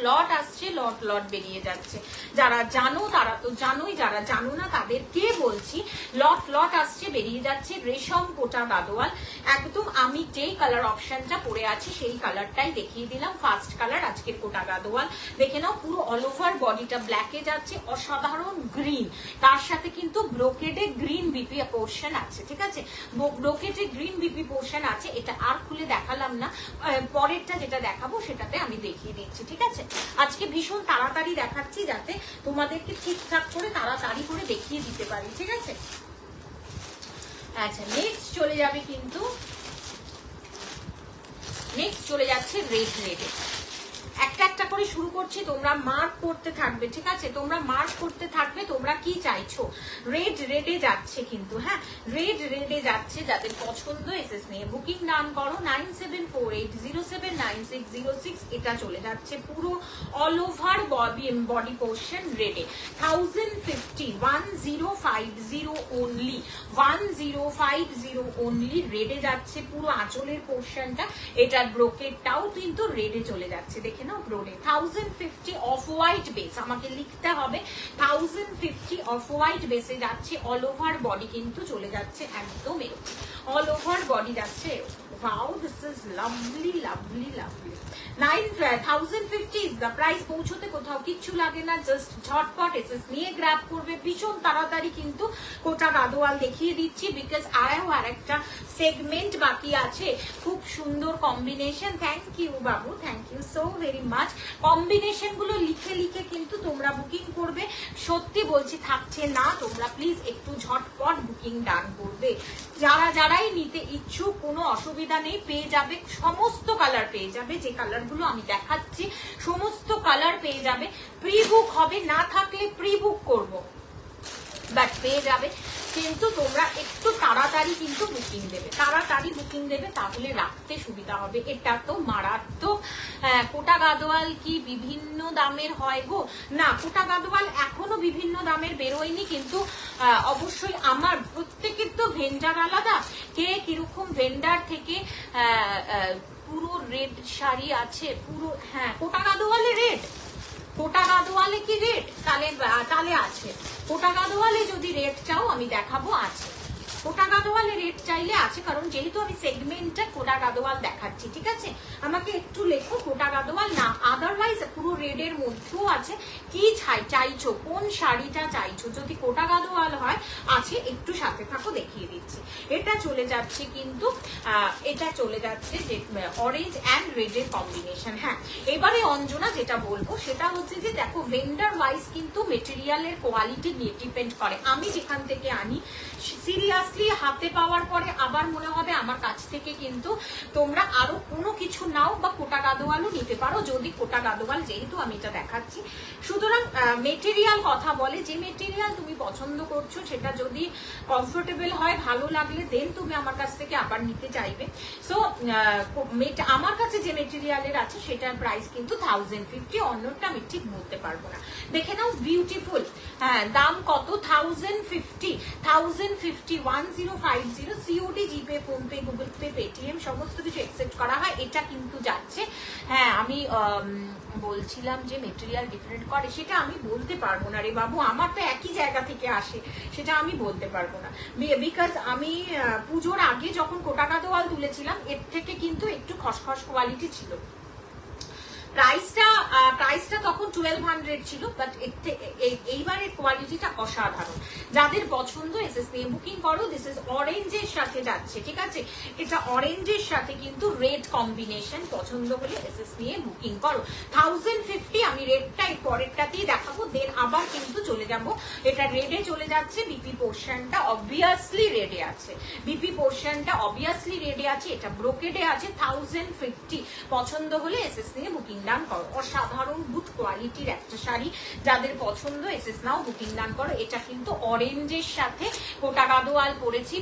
লট আসছে, লট বেরিয়ে যাচ্ছে। যারা জানো তারা তো জানো, জানোই, যারা জানো না তাদেরকে বলছি, লট লট আসছে, বেরিয়ে যাচ্ছে রেশম কোটা গাদোয়াল। একদম আমি যেই কালার অপশনটা পরে আছি সেই কালারটাই দেখিয়ে দিলাম, ফার্স্ট কালার আজকের কোটা গাদোয়াল। দেখে নাও পুরো অল ওভার বডিটা ব্ল্যাকে যাচ্ছে, অসাধারণ গ্রিন, তার সাথে কিন্তু ব্রোকেডে গ্রিন বিপি পোর্শন আছে, ঠিক আছে, ব্রোকেডে গ্রিন বিপি পোর্শন আছে। এটা আর খুলে দেখালাম না, পরেরটা যেটা দেখাবো সেটাতে আমি দেখিয়ে দিচ্ছি, ঠিক আছে। আজকে ভীষণ তাড়াতাড়ি দেখাচ্ছি যাতে তোমাদেরকে ঠিকঠাক করে তাড়াতাড়ি করে দেখিয়ে দিতে পারি, ঠিক আছে। আচ্ছা, নেক্সট চলে যাবে কিন্তু, নেক্সট চলে যাচ্ছে রেড রেডে। একটা একটা করে শুরু করছি, তোমরা মার্ক করতে থাকবে, ঠিক আছে, তোমরা মার্ক করতে থাকবে তোমরা কি চাইছো। রেড রেডে যাচ্ছে কিন্তু, হ্যাঁ রেড রেডে যাচ্ছে, যাদের পছন্দ এসএস নিয়ে বুকিং নাম করো 9748079606। এটা চলে যাচ্ছে পুরো অল ওভার বডি পোর্শন রেডে, 1050 1050 অনলি, 1050 অনলি রেডে যাচ্ছে পুরো আঁচলের পোর্শনটা। এটার ব্রোকেটটাও কিন্তু রেডে চলে যাচ্ছে, দেখে নাও ব্রোডে 1050 অফ হোয়াইট বেস, আমাকে লিখতে হবে 1050 অফ হোয়াইট বেসে যাচ্ছে, অল ওভার বডি কিন্তু চলে যাচ্ছে একদম এরকম, অল ওভার বডি যাচ্ছে এরকম। Wow, this is lovely, lovely, lovely. 1050 is the price, পৌঁছতে কোথাও কিচ্ছু লাগে না, জাস্ট ঝটপট এসএস নিয়ে গ্র্যাব করবে, ভীষণ তাড়াতাড়ি কিন্তু কোটা গাদোয়াল দেখিয়ে দিচ্ছি, বিকজ আর একটা সেগমেন্ট বাকি আছে। খুব সুন্দর কম্বিনেশন, থ্যাংক ইউ বাবু, thank you so very much. Combination গুলো লিখে লিখে কিন্তু তোমরা বুকিং করবে, সত্যি বলছি থাকছে না, তোমরা প্লিজ একটু ঝটপট বুকিং ডান করবে। যারাই নিতে ইচ্ছুক কোনো অসুবিধা নেই, পেয়ে যাবে, সমস্ত কালার পেয়ে যাবে, যে কালার গুলো আমি দেখাচ্ছি সমস্ত কালার পেয়ে যাবে। প্রি বুক হবে, না থাকলে প্রি বুক করবো, বাট পেয়ে যাবে। কিন্তু তোমরা একটু তাড়াতাড়ি কিন্তু বুকিং দেবে, তাড়াতাড়ি বুকিং দেবে, তাহলে রাখতে সুবিধা হবে। এটা তো মারাত্মক। কোটা গাদোয়াল কি বিভিন্ন দামের হয় গো? না, কোটা গাদোয়াল এখনো বিভিন্ন দামের বেরোয়নি, কিন্তু অবশ্যই আমার প্রত্যেকের তো ভেন্ডার আলাদা, কে কিরকম ভেন্ডার থেকে পুরো রেড শাড়ি আছে পুরো, হ্যাঁ কোটা গাদোয়ালে রেড, কোটা গাদোয়ালে কি রেট? তাহলে আছে। কোটা গাদোয়ালে যদি রেট চাও আমি দেখাবো, আছে কোটা গাদোয়ালে রেট চাইলে আছে, কারণ যেহেতু আমি সেগমেন্টটা কোটা গাদোয়াল দেখাচ্ছি, ঠিক আছে। আমাকে একটু লেখো কোটা গাদোয়াল না, আদারওয়াইজ পুরো রেডের মধ্যেও আছে। কি চাইছো, কোন শাড়িটা চাইছো, যদি কোটা গাদোয়াল হয় আছে, একটু সাথে থাকো দেখিয়ে দিচ্ছি। এটা চলে যাচ্ছে কিন্তু, এটা চলে যাচ্ছে যে অরেঞ্জ অ্যান্ড রেডের কম্বিনেশন। হ্যাঁ, এবারে অঞ্জনা যেটা বলবো সেটা হচ্ছে যে দেখো, ভেন্ডার ওয়াইজ কিন্তু মেটেরিয়ালের কোয়ালিটি নিয়ে ডিপেন্ড করে। আমি যেখান থেকে আনি, সিরিয়াসলি হাতে পাওয়ার পরে আবার মনে হবে আমার কাছ থেকে কিন্তু তোমরা আরো কোনো কিছু নাও বা কোটা গাদোয়ালও নিতে পারো, যদি কোটা গাদোয়াল যেহেতু আমি এটা দেখাচ্ছি। সুতরাং মেটেরিয়াল কথা বলে, যে মেটেরিয়াল তুমি পছন্দ করছো সেটা যদি কমফোর্টেবল হয়, ভালো লাগলে দেন তুমি আমার কাছ থেকে আবার নিতে চাইবে। সো আমার কাছে যে মেটেরিয়ালের আছে সেটার প্রাইস কিন্তু 1050, অন্যটা আমি ঠিক বলতে পারবো না। দেখে নাও বিউটিফুল, হ্যাঁ দাম কত, 1050, 1050 সিওডি, জিপে, ফোনপে, গুগল পে, পেটিএম সমস্ত কিছু অ্যাকসেপ্ট করা হয়। এটা কিন্তু যাচ্ছে, হ্যাঁ আমি বলছিলাম যে মেটেরিয়াল ডিফারেন্ট করে, সেটা আমি বলতে পারবো না রে বাবু, আমার তো একই জায়গা থেকে আসে, সেটা আমি বলতে পারবো না। বিকজ আমি পুজোর আগে যখন কোটা গাদোয়াল তুলেছিলাম, এর থেকে কিন্তু একটু খসখস কোয়ালিটি ছিল। প্রাইসটা তখন 1200 ছিল, বাট এইবারের কোয়ালিটিটা অসাধারণ। যাদের পছন্দ এসএস নিয়ে বুকিং করো। দিস ইজ অরেঞ্জের সাথে যাচ্ছে, ঠিক আছে, এটা অরেঞ্জের সাথে কিন্তু রেড কম্বিনেশন, পছন্দ হলে এসএস নিয়ে বুকিং করো। 1050 আমি রেডটা এই পরেরটাতেই দেখাবো, দেন আবার কিন্তু চলে যাব, এটা রেডে চলে যাচ্ছে। বিপি পোর্শনটা অবভিয়াসলি রেডে আছে, বিপি পোর্শনটা অবভিয়াসলি রেডে আছে, এটা ব্রোকেডে আছে। 1050 পছন্দ হলে এসএস নিয়ে বুকিং ডান করো। অসাধারণ গুড কোয়ালিটির একটা শাড়ি, যাদের পছন্দ এসএস নাও বুকিং ডান করো। এটা কিন্তু অরেঞ্জের সাথে কোটা গাদোয়াল পরেছি,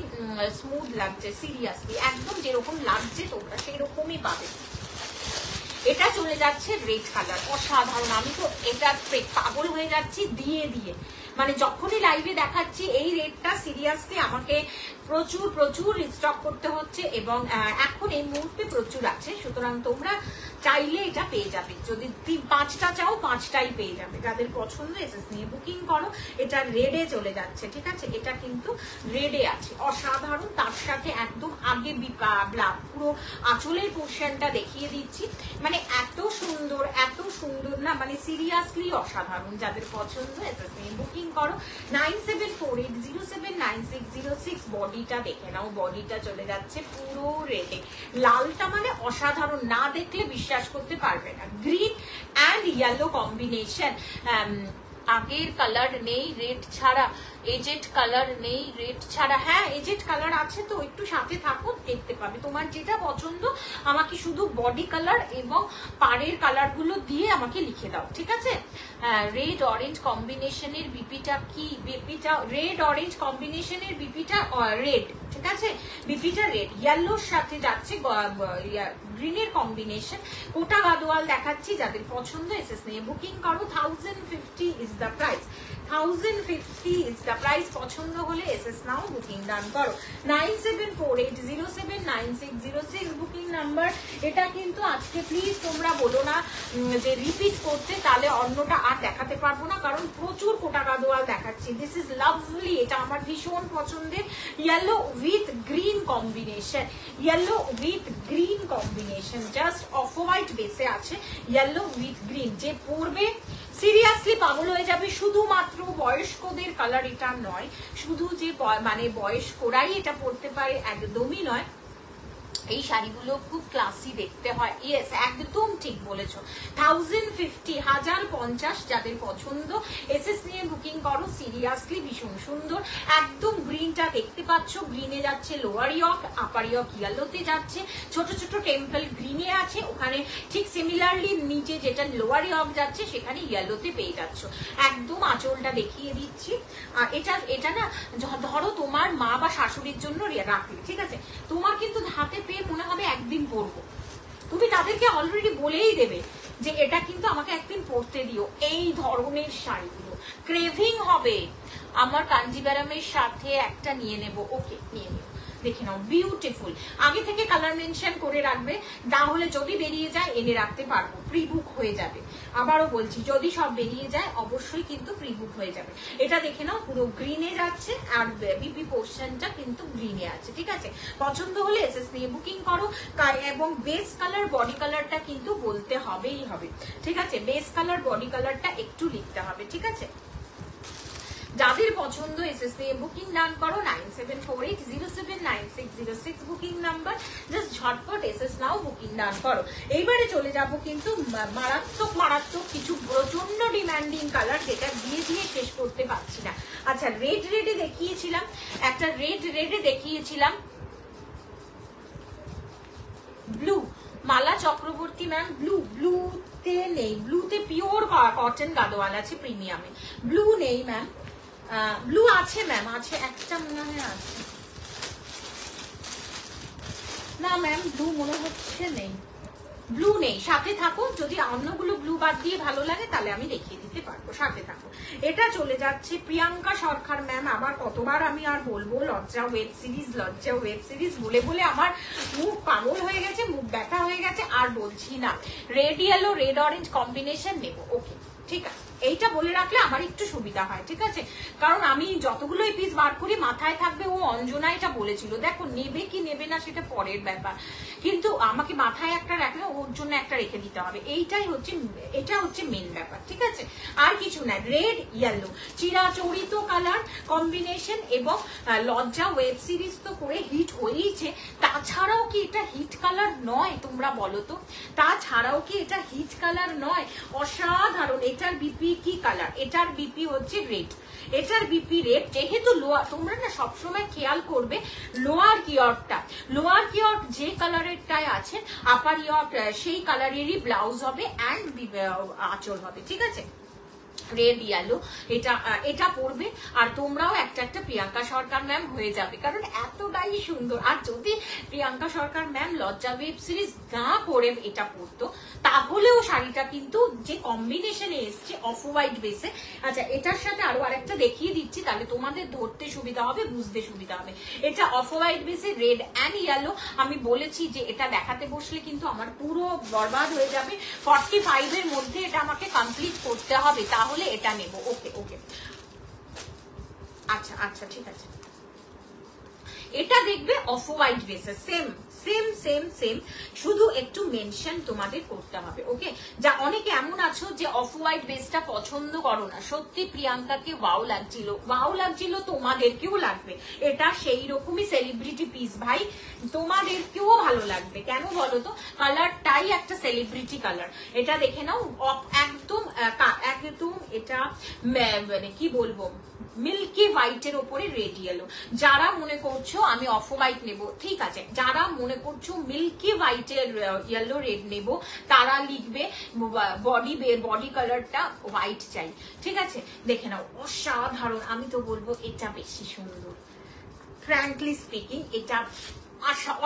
স্মুথ লাগছে, সিরিয়াসলি একদম যেরকম লাগছে তোমরা সেই রকমই পাবে। এটা চলে যাচ্ছে রেড কালার, অসাধারণ, আমি তো এটা পাগল হয়ে যাচ্ছি দিয়ে দিয়ে, মানে যখনই লাইভে দেখাচ্ছি এই রেটটা সিরিয়াসলি আমাকে প্রচুর প্রচুর স্টক করতে হচ্ছে এবং এখন এই মুহূর্তে প্রচুর আছে, সুতরাং তোমরা চাইলে এটা পেয়ে যাবে। যদি 5টা চাও 5টাই পেয়ে যাবে। যাদের পছন্দ এসএস নিয়ে বুকিং করো। এটা রেডে চলে যাচ্ছে, ঠিক আছে? এটা কিন্তু রেডে আছে, অসাধারণ। তার সাথে একদম আগে পুরো আঁচলের পোর্শনটা দেখিয়ে দিচ্ছি, মানে এত সুন্দর না, মানে সিরিয়াসলি অসাধারণ। যাদের পছন্দ এসএস নিয়ে বুকিং করো। 9748079606 বডিটা দেখে নাও, বডিটা চলে যাচ্ছে পুরো রেডে। লালটা মানে অসাধারণ, না দেখলে বিশ্বাস করতে পারবে না। Green and yellow combination. আগের কালার নেই রেড ছাড়া, এজেড কালার নেই রেড ছাড়া। হ্যাঁ এজেড কালার আছে, তো একটু সাথে থাকো, দেখতে পাবে। তোমার যেটা পছন্দ আমাকে শুধু বডি কালার এবং পাড়ের কালার গুলো দিয়ে আমাকে লিখে দাও, ঠিক আছে? রেড অরেঞ্জ কম্বিনেশনের বিপিটা কি? বিপিটা রেড অরেঞ্জ কম্বিনেশনের বিপিটা রেড, ঠিক আছে? বিপিটা রেড, ইয়েলোর সাথে যাচ্ছে গ্রিনের কম্বিনেশন। কোটা গাদোয়াল দেখাচ্ছি, যাদের পছন্দ এসএস নিয়ে বুকিং করো। 1050 is the price, 1050 is the price. পছন্দ হলে এসএস নাও, বুকিং ডান করো। 9748079606 বুকিং নাম্বার। এটা কিন্তু আজকে প্লিজ তোমরা বলো না যে রিপিট করতে, তাহলে অন্যটা আর দেখাতে পারবো না, কারণ প্রচুর কোটা গাদোয়াল দেখাচ্ছি। দিস ইজ লাভলি, এটা আমার ভীষণ পছন্দের। Yellow with green combination, yellow with green combination, just of white বেসে আছে, ইয়েলো উইথ গ্রিন। যে পরবে সিরিয়াসলি পাগল হয়ে যাবে। শুধুমাত্র বয়স্কদের কালার এটা নয়, শুধু যে মানে বয়স্করাই এটা পরতে পারে একদমই নয়। এই শাড়িগুলো খুব ক্লাসি দেখতে হয়। ইয়েস, একদম ঠিক বলেছো। 1050, 1050 যাদের পছন্দ এসএস নিয়ে বুকিং করো। সিরিয়াসলি ভীষণ সুন্দর। একদম গ্রিনটা দেখতে পাচ্ছ, গ্রিনে যাচ্ছে লোয়ার ইয়ক, আপার ইয়ক ইয়েলোতে যাচ্ছে, ছোট ছোট টেম্পল গ্রিনে আছে, ওখানে ঠিক সিমিলারলি নিচে যেটা লোয়ার ইয়ক যাচ্ছে সেখানে ইয়েলোতে পেয়ে যাচ্ছ। একদম আঁচলটা দেখিয়ে দিচ্ছি। এটা না ধরো তোমার মা বা শাশুড়ির জন্য রাখলে, ঠিক আছে? তোমার কিন্তু হাতে পেয়ে মনে হবে একদিন পরবো, তুমি তাদেরকে অলরেডি বলেই দেবে যে এটা কিন্তু আমাকে একদিন পরতে দিও। এই ধরনের শাড়িগুলো ক্রেভিং হবে। আমার কাঞ্জিভারামের সাথে একটা নিয়ে নেব, ওকে নিয়ে নেব, দেখে নাও, বিউটিফুল। আগে থেকে কালার মেনশন করে রাখবে, তাহলে যদি বেরিয়ে যায় এনে রাখতে পারবো, প্রি বুক হয়ে যাবে। আবারও বলছি, যদি সব বেরিয়ে যায় অবশ্যই কিন্তু প্রি বুক হয়ে যাবে। এটা দেখে নাও, পুরো গ্রিনে যাচ্ছে আর বিপি পোর্শনটা কিন্তু গ্রিনে আছে, ঠিক আছে? পছন্দ হলে এসএস নিয়ে বুকিং করো। এবং বেস কালার বডি কালারটা কিন্তু বলতে হবেই হবে, ঠিক আছে? বেস কালার বডি কালারটা একটু লিখতে হবে, ঠিক আছে? যাদের পছন্দ এসএস নিয়ে বুকিং ডান করো। 9748079606 বুকিং নাম্বার। জাস্ট ঝটপট এসএস নাও, বুকিং ডান করো। এইবারে চলে যাব কিন্তু মারাত্মক কিছু প্রচন্ড ডিমান্ডিং কালার, যেটা দিয়ে শেষ করতে পারছি না। আচ্ছা, রেডে দেখিয়েছিলাম, একটা রেডে দেখিয়েছিলাম ব্লু, মালা চক্রবর্তী ম্যাম। ব্লুতে নেই, ব্লুতে পিওর কটন গাদোয়াল আছে প্রিমিয়ামে। ব্লু নেই ম্যাম। ব্লু আছে ম্যাম, আছে একটা মনে হয় আছে। না ম্যাম, ব্লু মনে হচ্ছে নেই, ব্লু নেই। সাথে থাকো, যদি অন্যগুলো ব্লু বাদ দিয়ে ভালো লাগে তাহলে আমি দেখিয়ে দিতে পারবো, সাথে থাকো। এটা চলে যাচ্ছে প্রিয়াঙ্কা সরকার ম্যাম। আবার কতবার আমি আর বলবো, লজ্জা ওয়েব সিরিজ বলে বলে আমার মুখ পাগল হয়ে গেছে, মুখ ব্যথা হয়ে গেছে, আর বলছি না। Red yellow red orange combination নেবো, ওকে ঠিক আছে? এইটা বলে রাখলে আমার একটু সুবিধা হয়, ঠিক আছে? কারণ আমি যতগুলো পিস বার করি মাথায় থাকবে ও অঞ্জনা এটা বলেছিল। দেখো, নেবে কি নেবে না সেটা পরের ব্যাপার, কিন্তু আমাকে মাথায় একটা রাখলে ওর জন্য একটা রেখে দিতে হবে। এটা হচ্ছে মেন ব্যাপার, ঠিক আছে? আর কিছু না। রেড ইয়েলো চিরাচরিত কালার কম্বিনেশন, এবং লজ্জা ওয়েব সিরিজ তো করে হিট হয়েইছে, তাছাড়াও কি এটা হিট কালার নয়? তোমরা বলো তো, তাছাড়াও কি এটা হিট কালার নয়? অসাধারণ। এটার বিপি কি কালার? এটার বিপি হচ্ছে রেড, এটার বিপি রেড। যেহেতু লোয়ার, তোমরা না সবসময় খেয়াল করবে লোয়ার কিয়র্ক যে কালারেরটায় আছে, আপার ইয়র্ক সেই কালারেরই ব্লাউজ হবে অ্যান্ড আঁচল হবে, ঠিক আছে? রেড ইয়েলো, এটা পড়বে আর তোমরাও একটা প্রিয়াঙ্কা সরকার ম্যাম হয়ে যাবে, কারণ এতটাই সুন্দর। আর যদি প্রিয়াঙ্কা সরকার ম্যাম লজ্জা ওয়েব সিরিজ না করে এটা পড়তো তাহলেও শাড়িটা কিন্তু যে কম্বিনেশনে এসছে অফ হোয়াইট বেসে। আচ্ছা, এটার সাথে আরো আরেকটা দেখিয়ে দিচ্ছি, তাহলে তোমাদের ধরতে সুবিধা হবে, বুঝতে সুবিধা হবে। এটা অফ হোয়াইট বেসে রেড অ্যান্ড ইয়েলো। আমি বলেছি যে এটা দেখাতে বসলে কিন্তু আমার পুরো বরবাদ হয়ে যাবে। 45 এর মধ্যে এটা আমাকে কমপ্লিট করতে হবে, তাহলে এটা নেব। ওকে ওকে, আচ্ছা আচ্ছা ঠিক আছে। এটা দেখবে অফ হোয়াইট বেসে, সেম সেম সেম সেম, শুধু একটু মেনশন তোমাদের করতে হবে। ওকে, যা অনেকে এমন আছো যে অফ হোয়াইট বেসটা পছন্দ করো না, সত্যি প্রিয়াঙ্কাকে ওয়াও লাগছিল, তোমাদেরকেও লাগবে। এটা সেই রকমই সেলিব্রিটি পিস ভাই, তোমাদেরকেও ভালো লাগবে। কেন বলো তো, কালারটাই একটা সেলিব্রিটি কালার। এটা দেখে নাও, একদম একদম এটা মানে কি বলবো, মিল্কি হোয়াইটের ওপরে রেড ইয়েলো। যারা মনে করছো আমি অফ হোয়াইট নেব, ঠিক আছে, যারা মনে করছো মিল্কি হোয়াইটের ইয়েলো রেড নেব, তারা লিখবে বডি কালারটা হোয়াইট চাই, ঠিক আছে। দেখে নাও, অসাধারণ। আমি তো বলবো এটা বেশি সুন্দর, ফ্র্যাঙ্কলি স্পিকিং এটা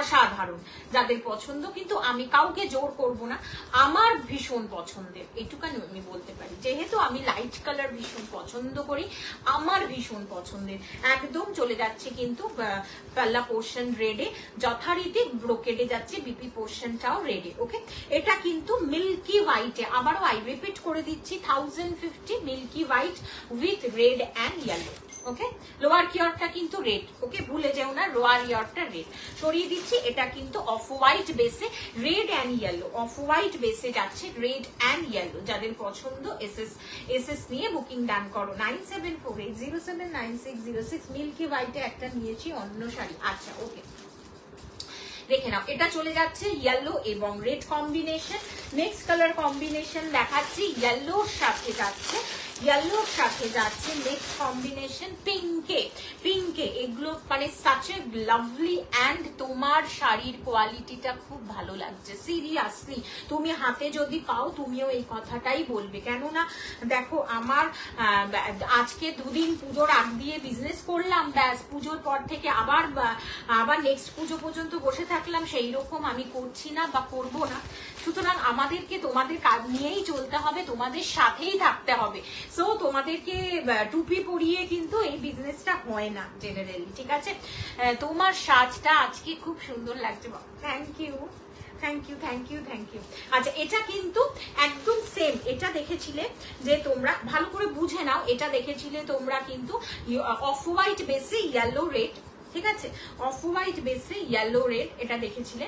অসাধারণ। যাদের পছন্দ, কিন্তু আমি কাউকে জোর করব না, আমার ভীষণ পছন্দের, এটুকানি আমি বলতে পারি। যেহেতু আমি লাইট কালার ভীষণ পছন্দ করি, আমার ভীষণ পছন্দের। একদম চলে যাচ্ছে কিন্তু পাল্লা পোর্শন রেডে, যথারীতি ব্রোকেডে যাচ্ছে, বিপি পোর্শনটাও রেডে। ওকে, এটা কিন্তু মিল্কি হোয়াইটে, আবারও আই রিপিট করে দিচ্ছি, 1050 milky white with red and yellow. Okay, lower কিয়ারটা কিন্তু রেড, ওকে ভুলে যেও না, লোয়ার ইয়ারটা রেড সরিয়ে দিচ্ছি। এটা কিন্তু অফ হোয়াইট বেসে red and yellow, of white বেসে যাচ্ছে রেড অ্যান্ড ইয়েলো। যাদের পছন্দ এসএস নিয়ে বুকিং ডান করো। 9748079606। মিল্কি হোয়াইটে একটা নিয়েছি অন্য শাড়ি। আচ্ছা ওকে, দেখে নাও, এটা চলে যাচ্ছে ইয়েলো এবং red combination. Next colour combination দেখাচ্ছি, ইয়েলোর সাথে যাচ্ছে নেক্সট কম্বিনেশন পিঙ্কে। এগুলো মানে সাচ এ লাভলি, অ্যান্ড তোমার শাড়ির কোয়ালিটিটা খুব ভালো লাগছে সিরিয়াসলি। তুমি হাতে যদি পাও তুমিও এই কথাটাই বলবে, কেননা দেখো আমার আজকে দুদিন পুজোর আগ দিয়ে বিজনেস করলাম, ব্যাস পুজোর পর থেকে আবার নেক্সট পুজো পর্যন্ত বসে থাকলাম, সেই রকম আমি করছি না বা করব না। সুতরাং আমাদেরকে তোমাদের কাজ নিয়েই চলতে হবে, তোমাদের সাথেই থাকতে হবে। সো তোমাদেরকে টুপি পরিয়ে কিন্তু এই বিজনেসটা হয় না জেনারেলি, ঠিক আছে। তোমার সাজটা আজকে খুব সুন্দর লাগছে, থ্যাংক ইউ। আচ্ছা, এটা কিন্তু একদম সেম, এটা দেখেছিলে যে তোমরা ভালো করে বুঝে নাও, এটা দেখেছিলে তোমরা কিন্তু অফ হোয়াইট বেসে ইয়েলো রেড, ঠিক আছে, অফ হোয়াইট বেসে ইয়েলো রেড এটা দেখেছিলে।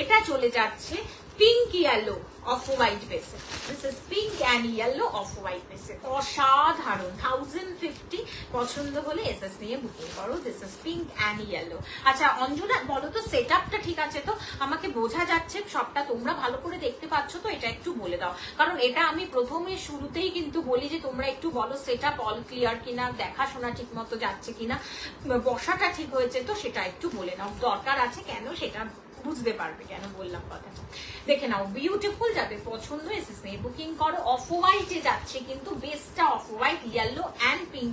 এটা চলে যাচ্ছে পিঙ্ক ইয়েলো অফ হোয়াইট বেসে, this is pink and yellow of white বেসে, অসাধারণ। 1050 পছন্দ হলে এসএস নিয়ে বুকিং করো। This is pink and yellow. আচ্ছা অঞ্জনা, বলো তো সেটআপটা ঠিক আছে তো? আমাকে বোঝা যাচ্ছে সবটা, তোমরা ভালো করে দেখতে পাচ্ছ তো? এটা একটু বলে দাও, কারণ এটা আমি প্রথমে শুরুতেই কিন্তু বলি যে তোমরা একটু বলো সেটআপ অল ক্লিয়ার কিনা, দেখাশোনা ঠিক মতো যাচ্ছে কিনা, বসাটা ঠিক হয়েছে তো, সেটা একটু বলে নাও, দরকার আছে। কেন সেটা বুঝতে পারবে কেন বললাম কথাটা। দেখে নাও, বিউটিফুল। যাদের পছন্দ এসএস নিয়ে বুকিং করো। অফ হোয়াইটে যাচ্ছে কিন্তু বেসটা off white, yellow and pink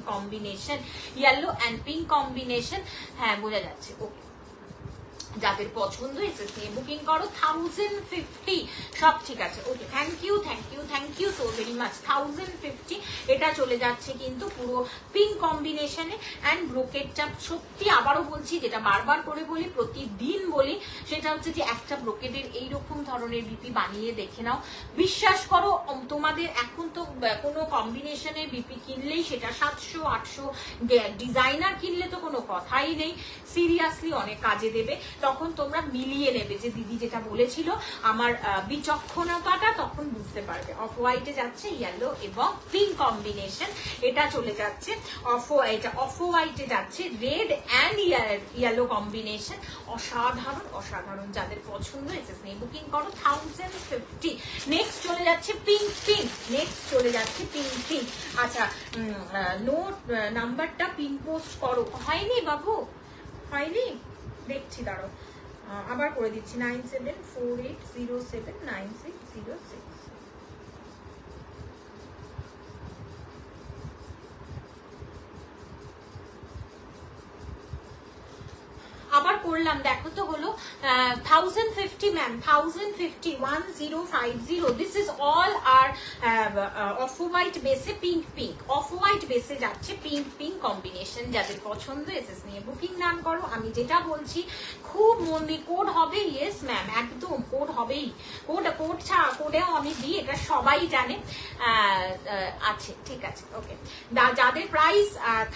combination, হ্যাঁ বোঝা যাচ্ছে। ওকে, যাদের পছন্দ এসএস নিয়ে বুকিং করো। 1050 সব ঠিক আছে। Okay, thank you so very much. 1050 এটা চলে যাচ্ছে কিন্তু পুরো পিঙ্ক কম্বিনেশনে অ্যান্ড ব্রোকেটটা। সত্যি আবারও বলছি, যেটা বারবার করে বলি, প্রতিদিন বলি, সেটা হচ্ছে যে একটা ব্রোকেটের এইরকম ধরনের বিপি বানিয়ে দেখে নাও। বিশ্বাস করো, তোমাদের এখন তো কোনো কম্বিনেশনের বিপি কিনলেই সেটা 700-800, ডিজাইনার কিনলে তো কোনো কথাই নেই, সিরিয়াসলি অনেক কাজে দেবে। তখন তোমরা মিলিয়ে নেবে যে দিদি যেটা বলেছিল, আমার বিচক্ষণতাটা তখন বুঝতে পারবে। অফ হোয়াইটে যাচ্ছে ইয়েলো এবং পিঙ্ক কম্বিনেশন। এটা চলে যাচ্ছে অফ হোয়াইটে যাচ্ছে রেড অ্যান্ড ইয়েলো কম্বিনেশন। অসাধারণ। যাদের পছন্দ এসএস নিয়ে বুকিং করো। 1050। নেক্সট চলে যাচ্ছে পিঙ্ক। আচ্ছা, নোট নাম্বারটা পিন পোস্ট করো। হয়নি বাবু, হয়নি, দেখছি, দাঁড়ো আবার করে দিচ্ছি। 9748079606। করলাম দেখো তো হলো 1050 ma'am, 1050, 1050। This is all are off white বেসে পিঙ্ক পিঙ্ক, অফ হোয়াইট বেসে যাচ্ছে পিঙ্ক পিঙ্ক কম্বিনেশন। যাদের পছন্দ এসএস নিয়ে বুকিং নাম করো। আমি যেটা বলছি খুব মন দিয়ে, কোড হবে, ইয়েস ম্যাম একদম কোড হবেই, কোড ছাড়া কোডেও আমি দিই, এটা সবাই জানে আছে, ঠিক আছে ওকে। যাদের প্রাইস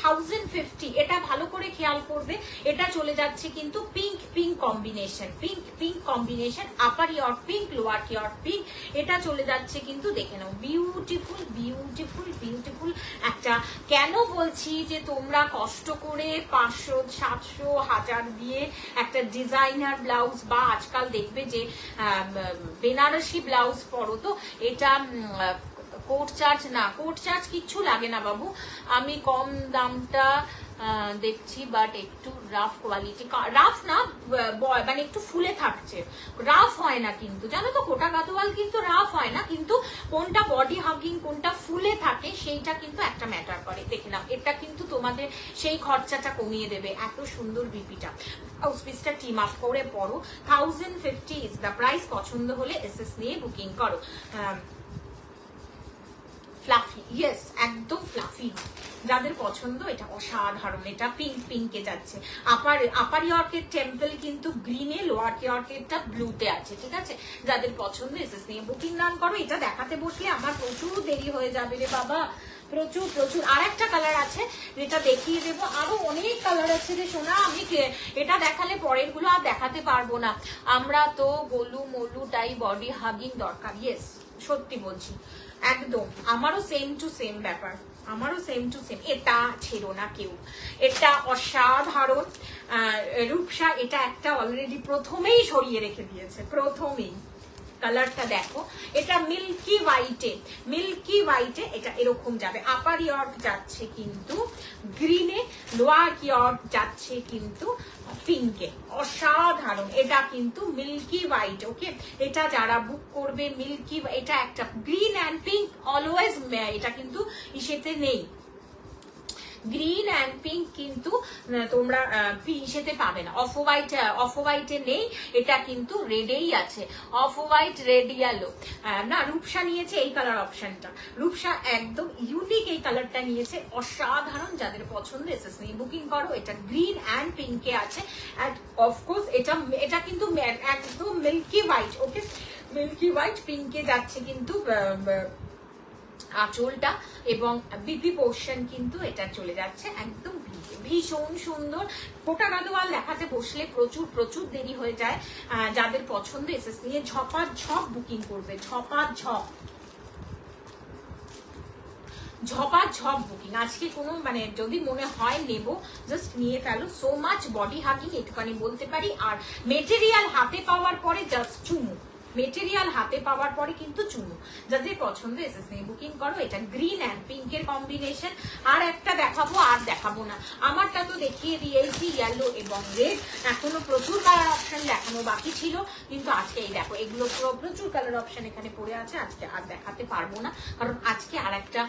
1050, এটা ভালো করে খেয়াল করবে, এটা চলে যাচ্ছে কিন্তু pink pink combination, pink pink combination, upper your pink, lower your pink, এটা চলে যাচ্ছে কিন্তু দেখে নাও, বিউটিফুল বিউটিফুল বিউটিফুল একটা। কেন বলছি যে তোমরা কষ্ট করে 500, 700, 1000 দিয়ে একটা ডিজাইনার ব্লাউজ বা আজকাল দেখবে যে বেনারসি ব্লাউজ পরো, তো এটা কোট চার্জ না, কোট চার্জ কিচ্ছু লাগে না বাবু। আমি কম দামটা দেখছি বাট একটু রাফ কোয়ালিটি, রাফ না মানে একটু ফুলে থাকছে, রাফ হয় না কিন্তু, জানো তো কোটা গাদোয়াল কিন্তু রাফ হয় না, কিন্তু কোনটা বডি হাগিং কোনটা ফুলে থাকে সেইটা কিন্তু একটা ম্যাটার করে। দেখে নাও এটা কিন্তু তোমাদের সেই খরচাটা কমিয়ে দেবে, এত সুন্দর বিপিটা। ব্লাউজ পিসটা টিম আপ করে পরো, 1050 ইজ দ্য প্রাইস। পছন্দ হলে এসএস নিয়ে বুকিং করো। ফ্লাফি, ইয়েস একদম ফ্লাফি, যাদের পছন্দ এটা অসাধারণ, এটা পিঙ্ক পিঙ্কে যাচ্ছে। আপার ইয়র্কের টেম্পল কিন্তু গ্রিনে, লোয়ার ইয়র্কেরটা ব্লুতে আছে, ঠিক আছে। যাদের পছন্দ এসএস নিয়ে বুকিং নাম করো। এটা দেখাতে বসলে আমার প্রচুর দেরি হয়ে যাবে রে বাবা, প্রচুর প্রচুর। আর একটা কালার আছে যেটা দেখিয়ে দেবো, আরো অনেক কালার আছে রে সোনা, আমি এটা দেখালে পরের গুলো আর দেখাতে পারবো না। আমরা তো গোলু মোলু টাই বডি হাগিং দরকার, ইয়েস সত্যি বলছি একদম, আমারও সেম টু সেম ব্যাপার, আমারও সেম টু সেম। এটা ছেড়ো না কেউ, এটা অসাধারণ রূপসা, এটা একটা অলরেডি প্রথমেই সরিয়ে রেখে দিয়েছে, প্রথমেই। কালারটা দেখো, এটা মিল্কি হোয়াইটে, মিল্কি হোয়াইটে এটা এরকম যাবে। আপার ইয়র্ক যাচ্ছে কিন্তু গ্রিনে, লোয়ার ইয়র্ক যাচ্ছে কিন্তু পিঙ্কে, অসাধারণ। এটা কিন্তু মিল্কি হোয়াইট, ওকে। এটা যারা বুক করবে মিল্কি, এটা একটা গ্রিন অ্যান্ড পিঙ্ক অলওয়েজ, এটা কিন্তু ইসেতে নেই, গ্রিন অ্যান্ড পিঙ্ক কিন্তু তোমরা ইসেতে পাবে না, অফ হোয়াইটে নেই, এটা কিন্তু রেডেই আছে, অফ হোয়াইট রেড ইয়েলো না। রূপসা নিয়েছে এই কালার অপশনটা, রূপসা একদম ইউনিক এই কালারটা নিয়েছে, অসাধারণ। যাদের পছন্দ এসএস নিয়ে বুকিং করো। এটা গ্রিন অ্যান্ড পিঙ্কে আছে, অ্যান্ড অফকোর্স এটা কিন্তু একদম মিল্কি হোয়াইট, ওকে, মিল্কি হোয়াইট পিঙ্কে যাচ্ছে কিন্তু আঁচলটা, এবং বিপি পোর্শন কিন্তু এটা চলে যাচ্ছে একদম ভীষণ সুন্দর। কোটা গাদোয়াল দেখাতে বসলে প্রচুর প্রচুর দেরি হয়ে যায়। যাদের পছন্দ এসএস নিয়ে ঝপা ঝপ বুকিং করবে, ঝপা ঝপ, ঝপা ঝপ বুকিং। আজকে কোনো মানে যদি মনে হয় নেব জাস্ট নিয়ে ফেলো, সো মাচ বডি হাগিং একটুখানি বলতে পারি। আর মেটেরিয়াল হাতে পাওয়ার পরে জাস্ট চুমু, মেটেরিয়াল হাতে পাওয়ার পরে কিন্তু চুমু। যাদের পছন্দ এসএস নিয়ে বুকিং করো। এটা গ্রিন অ্যান্ড পিঙ্কের কম্বিনেশন। আর একটা দেখাবো, আর দেখাবো না, আমারটা তো দেখিয়ে দিয়েছি, ইয়েলো এবং রেড। এখনো প্রচুর কালার অপশন দেখানো বাকি ছিল, কিন্তু আজকে এই দেখো এগুলো প্রচুর কালার অপশন এখানে পড়ে আছে, আজকে আর দেখাতে পারবো না, কারণ আজকে আর একটা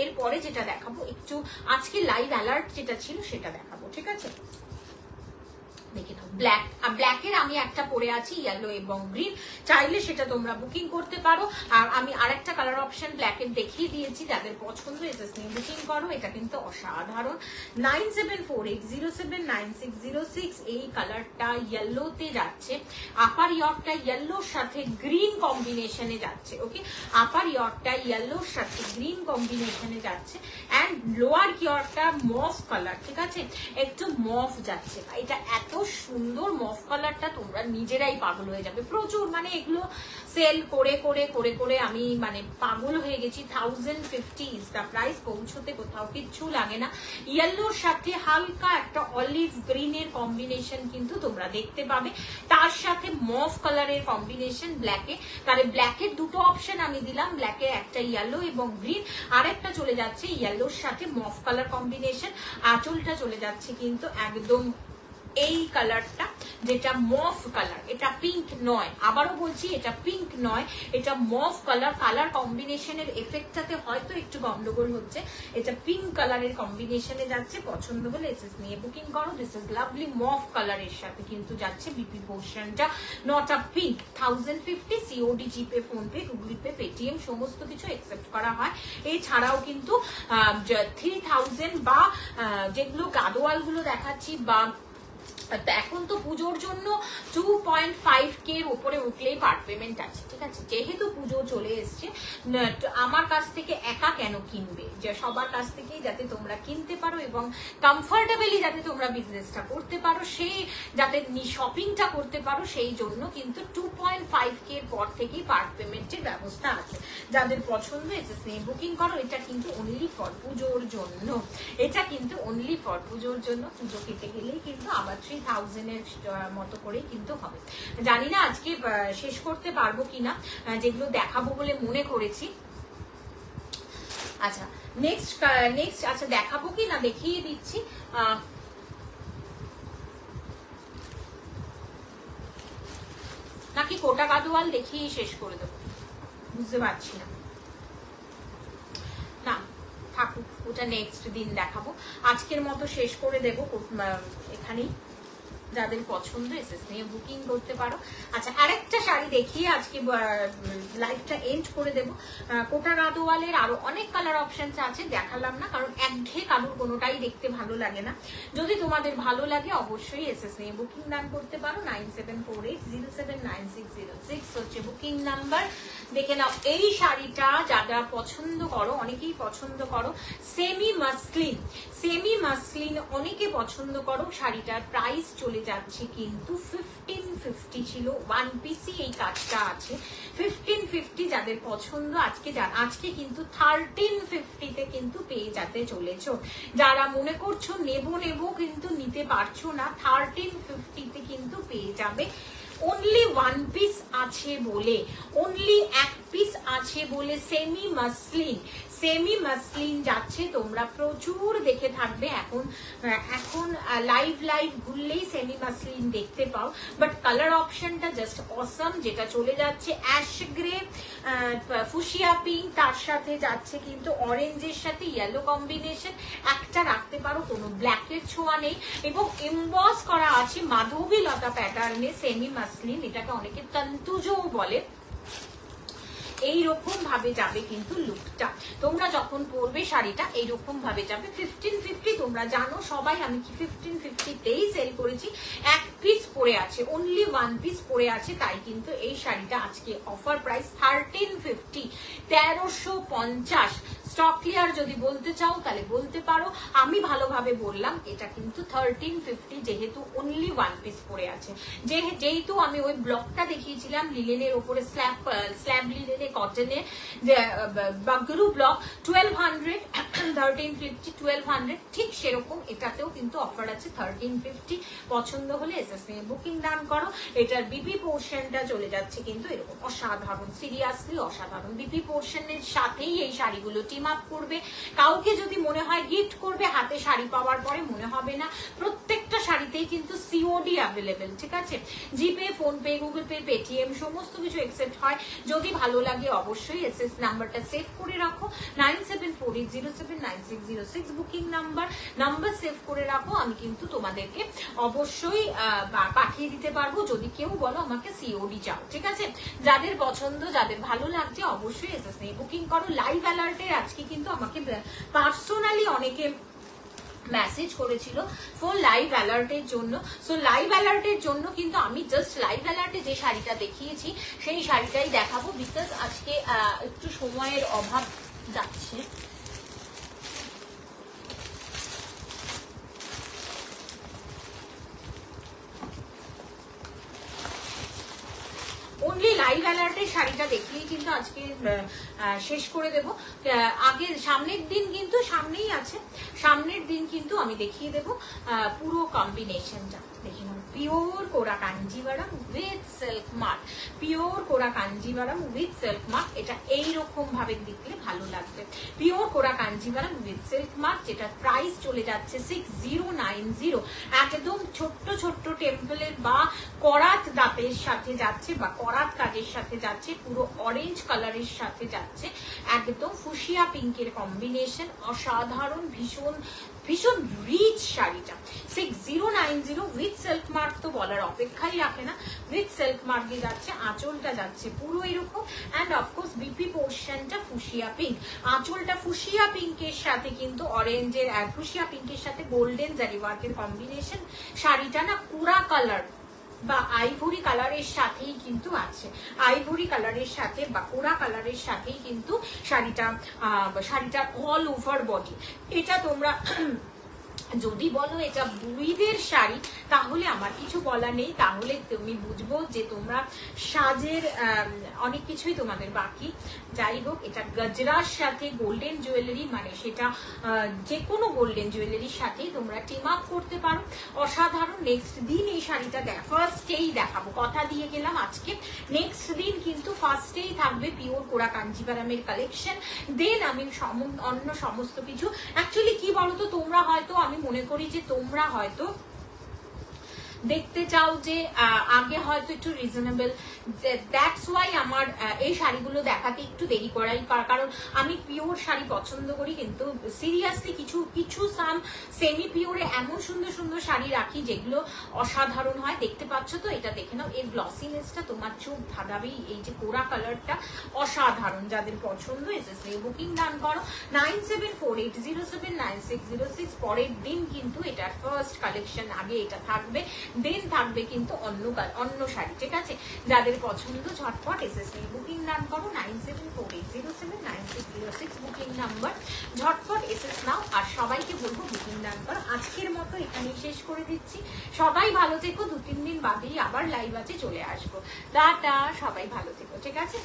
এরপরে যেটা দেখাবো একটু আজকে লাইভ অ্যালার্ট যেটা ছিল সেটা দেখাবো, ঠিক আছে। দেখে নাও ব্ল্যাক, ব্ল্যাকের আমি একটা পরে আছি ইয়েলো এবং গ্রিন, চাইলে সেটা তোমরা বুকিং করতে পারো। আর আমি আরেকটা কালার অপশন ব্ল্যাকের দেখিয়ে দিয়েছি, যাদের পছন্দ এসএস নিয়ে বুকিং করো। এটা কিন্তু অসাধারণ। 9748079606 এই কালারটা ইয়েলোতে যাচ্ছে, আপার ইয়র্কটা ইয়েলোর সাথে গ্রিন কম্বিনেশনে যাচ্ছে, ওকে, আপার ইয়র্কটা ইয়েলোর সাথে গ্রিন কম্বিনেশনে যাচ্ছে, অ্যান্ড লোয়ার ইয়র্কটা মফ কালার, ঠিক আছে, একটু মফ যাচ্ছে। এটা এত সুন্দর মফ কালারটা, তোমরা নিজেরাই পাগল হয়ে যাবে। প্রচুর মানে এগুলো সেল করে করে করে করে আমি মানে পাগল হয়ে গেছি। 1050 ইজ দ্য প্রাইস, পৌঁছতে কোথাও কিচ্ছু লাগে না। ইয়েলোর সাথে হালকা একটা অলিভ গ্রিনের কম্বিনেশন কিন্তু তোমরা দেখতে পাবে, তার সাথে মফ কালারের কম্বিনেশন ব্ল্যাকে। তাহলে ব্ল্যাকের দুটো অপশন আমি দিলাম, ব্ল্যাকে একটা ইয়েলো এবং গ্রিন, আর একটা চলে যাচ্ছে ইয়েলোর সাথে মফ কালার কম্বিনেশন। আঁচলটা চলে যাচ্ছে কিন্তু একদম এই কালারটা, যেটা মফ কালার, এটা পিঙ্ক নয়, আবারও বলছি এটা পিঙ্ক নয়, এটা মফ কালার। কালার কম্বিনেশনের এফেক্টটাতে হয়তো একটু গন্ডগোল হচ্ছে, এটা পিঙ্ক কালারের কম্বিনেশনে যাচ্ছে। পছন্দ হলে এসএস নিয়ে বুকিং করো। দিস ইজ লাভলি মফ কালারের সাথে কিন্তু যাচ্ছে বিপি পোর্শনটা, not a pink. 1050 COD, GPay, PhonePe, Google pay, Paytm সমস্ত কিছু একসেপ্ট করা হয়। এছাড়াও কিন্তু 3000 বা যেগুলো গাদোয়াল গুলো দেখাচ্ছি, বা এখন তো পুজোর জন্য 2.5K এর উপরে উঠলেই পার্ট পেমেন্ট আছে, ঠিক আছে। যেহেতু পুজো চলে এসছে, আমার কাছ থেকে একা কেন কিনবে, যে সবার কাছ থেকেই যাতে তোমরা কিনতে পারো এবং কমফোর্টেবলি যাতে তোমরা বিজনেসটা করতে পারো, সেই যাতে শপিংটা করতে পারো, সেই জন্য কিন্তু 2.5K এর পর থেকেই পার্ট পেমেন্টের ব্যবস্থা আছে। যাদের পছন্দ এসএস নিয়ে বুকিং করো। এটা কিন্তু অনলি ফর পুজোর জন্য, এটা কিন্তু অনলি ফর পুজোর জন্য। পুজো কেটে গেলেই কিন্তু আবার 3000 এর মতো করে কিন্তু হবে। জানি না আজকে শেষ করতে পারবো কিনা, যেগুলো দেখাবো বলে মনে করেছি। আচ্ছা নেক্সট আচ্ছা দেখাবো কি না দেখিয়ে দিচ্ছি। নাকি কোটা গাদোয়াল দেখিয়ে শেষ করে দেবো, বুঝতে পারছি না। না থাকুক, ওটা নেক্সট দিন দেখাবো। আজকের মতো শেষ করে দেবো এখানেই। যাদের পছন্দ এসএস নিয়ে বুকিং করতে পারো। আচ্ছা আরেকটা শাড়ি দেখিয়ে আজকে লাইভটা এন্ড করে দেবো। কোটা গাদোয়ালের আরো অনেক কালার অপশন আছে, দেখালাম না কারণ একঘেয়ে কারোর কোনোটাই দেখতে ভালো লাগে না। যদি তোমাদের ভালো লাগে অবশ্যই এসএস নিয়ে বুকিং দান করতে পারো। 9748079606 হচ্ছে বুকিং নাম্বার। দেখে নাও এই শাড়িটা যারা পছন্দ করো, অনেকেই পছন্দ করো, সেমি মাসলিন অনেকে পছন্দ করো। শাড়িটার প্রাইস চলে যাচ্ছে কিন্তু 1550 ছিল, ওয়ান পিসি এই কাজটা আছে। 1550 যাদের পছন্দ আজকে কিন্তু 1350 কিন্তু পেয়ে যেতে চলেছো। যারা মনে করছো নেবো কিন্তু নিতে পারছো না, 1350 কিন্তু পেয়ে যাবে। অনলি ওয়ান পিস আছে বলে, অনলি এক পিস আছে বলে সেমি মাসলিন যাচ্ছে। তোমরা প্রচুর দেখে থাকবে, এখন লাইভ ঘুরলেই সেমি মাসলিন দেখতে পাও। বাট কালার অপশনটা জাস্ট অসম। যেটা চলে যাচ্ছে অ্যাশ গ্রে, ফুশিয়া পিঙ্ক, তার সাথে যাচ্ছে কিন্তু অরেঞ্জের সাথে ইয়েলো কম্বিনেশন। একটা রাখতে পারো, কোনো ব্ল্যাকের ছোঁয়া নেই এবং এমবস করা আছে মাধবী লতা প্যাটার্নে সেমি মাসলিন। এটাকে অনেকে তন্তুজও বলে। এইরকম ভাবে যাবে কিন্তু লুকটা, তোমরা যখন পরবে শাড়িটা এইরকম ভাবে যাবে। 1550 তোমরা জানো সবাই, আমি কি 1550তেই সেল করেছি। এক পিস পরে আছে, অনলি ওয়ান পিস পরে আছে, তাই কিন্তু এই শাড়িটা আজকে অফার প্রাইস 1350, 1350। স্টক ক্লিয়ার যদি বলতে চাও তাহলে বলতে পারো, আমি ভালোভাবে বললাম। এটা কিন্তু 1350 যেহেতু অনলি ওয়ান পিস পরে আছে। যেহেতু আমি ওই ব্লকটা দেখিয়েছিলাম লিলেনের ওপরে, স্ল্যাব লিলেনে কটনে বাগরু ব্লক 1200, 1350, 1200, ঠিক সেরকম এটাতেও কিন্তু অফার আছে 1350। পছন্দ হলে এসএস নিয়ে বুকিং দান করো। এটার বিপি পোর্শনটা চলে যাচ্ছে কিন্তু এরকম অসাধারণ, সিরিয়াসলি অসাধারণ। বিপি পোর্শনের সাথেই এই শাড়িগুলো টিম আপ করবে। কাউকে যদি মনে হয় গিফট করবে, হাতে শাড়ি পাওয়ার পরে মনে হবে না। প্রত্যেকটা শাড়িতেই কিন্তু সিওডি অ্যাভেলেবেল, ঠিক আছে। জিপে, ফোনপে, গুগল পে, পেটিএম সমস্ত কিছু একসেপ্ট হয়। যদি ভালো লাগে অবশ্যই এসএস নাম্বারটা সেভ করে রাখো, 9748079606 বুকিং নাম্বার সেভ করে রাখো। আমি কিন্তু তোমাদেরকে অবশ্যই পাঠিয়ে দিতে পারবো যদি কেউ বলো আমাকে সিওডি চাও, ঠিক আছে। যাদের পছন্দ, যাদের ভালো লাগছে অবশ্যই এসএস নিয়ে বুকিং করো। লাইভ অ্যালার্টের আজকে কিন্তু আমাকে পার্সোনালি অনেকে মেসেজ করেছিল ফর লাইভ অ্যালার্টের জন্য। সো লাইভ অ্যালার্টের জন্য কিন্তু আমি জাস্ট লাইভ অ্যালার্টে যে শাড়িটা দেখিয়েছি সেই শাড়িটাই দেখাবো, বিকজ আজকে একটু সময়ের অভাব যাচ্ছে। অনলি লাইভ অ্যালার্টের শাড়িটা দেখিয়ে কিন্তু আজকে শেষ করে দেব। আগে সামনের দিন কিন্তু সামনেই আছে, সামনের দিন কিন্তু আমি দেখিয়ে দেব পুরো কম্বিনেশনটা। দেখে নাও, পিওর কোরা Kanjivaram with silk mark, pure কোরা কাঞ্জিভারাম উইথ সিল্ক মার্ক। এটা এইরকম ভাবে দেখলে ভালো লাগবে, পিওর কোরা কাঞ্জিভারাম উইথ সিল্ক মার্ক, যেটা প্রাইস চলে যাচ্ছে 6090। একদম ছোট্ট ছোট্ট টেম্পলের বা করাত দাঁতের সাথে যাচ্ছে বা করাত কাজের সাথে যাচ্ছে, পুরো অরেঞ্জ কালারের সাথে যাচ্ছে, একদম ফুশিয়া পিঙ্কের কম্বিনেশন, অসাধারণ, ভীষণ ভীষণ রিচ শাড়িটা। 6090 উইথ সিল্ক মার্ক তো বলার অপেক্ষাই রাখে না, উইথ সিল্ক মার্কে যাচ্ছে, আঁচলটা যাচ্ছে পুরো এরকম, অ্যান্ড অফকোর্স বিপি পোর্শনটা ফুশিয়া পিঙ্ক, আঁচলটা ফুশিয়া পিঙ্কের সাথে কিন্তু অরেঞ্জের, ফুশিয়া পিঙ্কের সাথে গোল্ডেন জারি ওয়ার্কের কম্বিনেশন। শাড়িটা না কোরা কালার বা আইভরি কালারের সাথেই কিন্তু আছে, আইভরি কালারের সাথে বা কোরা কালারের সাথেই কিন্তু শাড়িটা অল ওভার বডি। এটা তোমরা যদি বলো এটা বুড়িদের শাড়ি তাহলে আমার কিছু বলা নেই, তাহলে তুমি বুঝবো যে তোমরা সাজের অনেক কিছুই তোমাদের বাকি। যাই হোক, এটা গজরার সাথে গোল্ডেন জুয়েলারি, মানে সেটা যে কোনো গোল্ডেন জুয়েলারির সাথেই তোমরা টিম আপ করতে পারো, অসাধারণ। নেক্সট দিন এই শাড়িটা ফার্স্টেই দেখাবো, কথা দিয়ে গেলাম আজকে, নেক্সট দিন কিন্তু ফার্স্টেই থাকবে পিওর কোরা কাঞ্জিভারামের কালেকশন, দেন আমি অন্য সমস্ত কিছু। অ্যাকচুয়ালি কি বলতো, তোমরা হয়তো, আমি মনে করি যে তোমরা হয়তো দেখতে চাও যে আগে হয়তো একটু রিজনেবল, দ্যাটস ওয়াই আমার এই শাড়িগুলো দেখাতে একটু দেরি করাই, কারণ আমি পিওর শাড়ি পছন্দ করি, কিন্তু সিরিয়াসলি কিছু সাম সেমি পিওরে এমন সুন্দর সুন্দর শাড়ি রাখি যেগুলো অসাধারণ হয়। দেখতে পাচ্ছ তো, এটা দেখে নাও, এর গ্লসিনেসটা তোমার চোখ ধাঁধাবেই, এই যে কোরা কালারটা অসাধারণ। যাদের পছন্দ এসএসএ বুকিং ডান করো 9748079606। পরের দিন কিন্তু এটার ফার্স্ট কালেকশন, আগে এটা থাকবে, দেন থাকবে কিন্তু অন্য শাড়ি, ঠিক আছে? যাদের পছন্দ ঝটপট এসএসএ বুকিং ডান করো 9748079606 বুকিং নাম্বার, ঝটপট এসএস নাও। আর সবাইকে বলবো বুকিং ডান করো। আজকের মতো এখানেই শেষ করে দিচ্ছি, সবাই ভালো থেকো, 2-3 দিন বাদেই আবার লাইভ আছে, চলে আসবো। টাটা, সবাই ভালো থেকো, ঠিক আছে?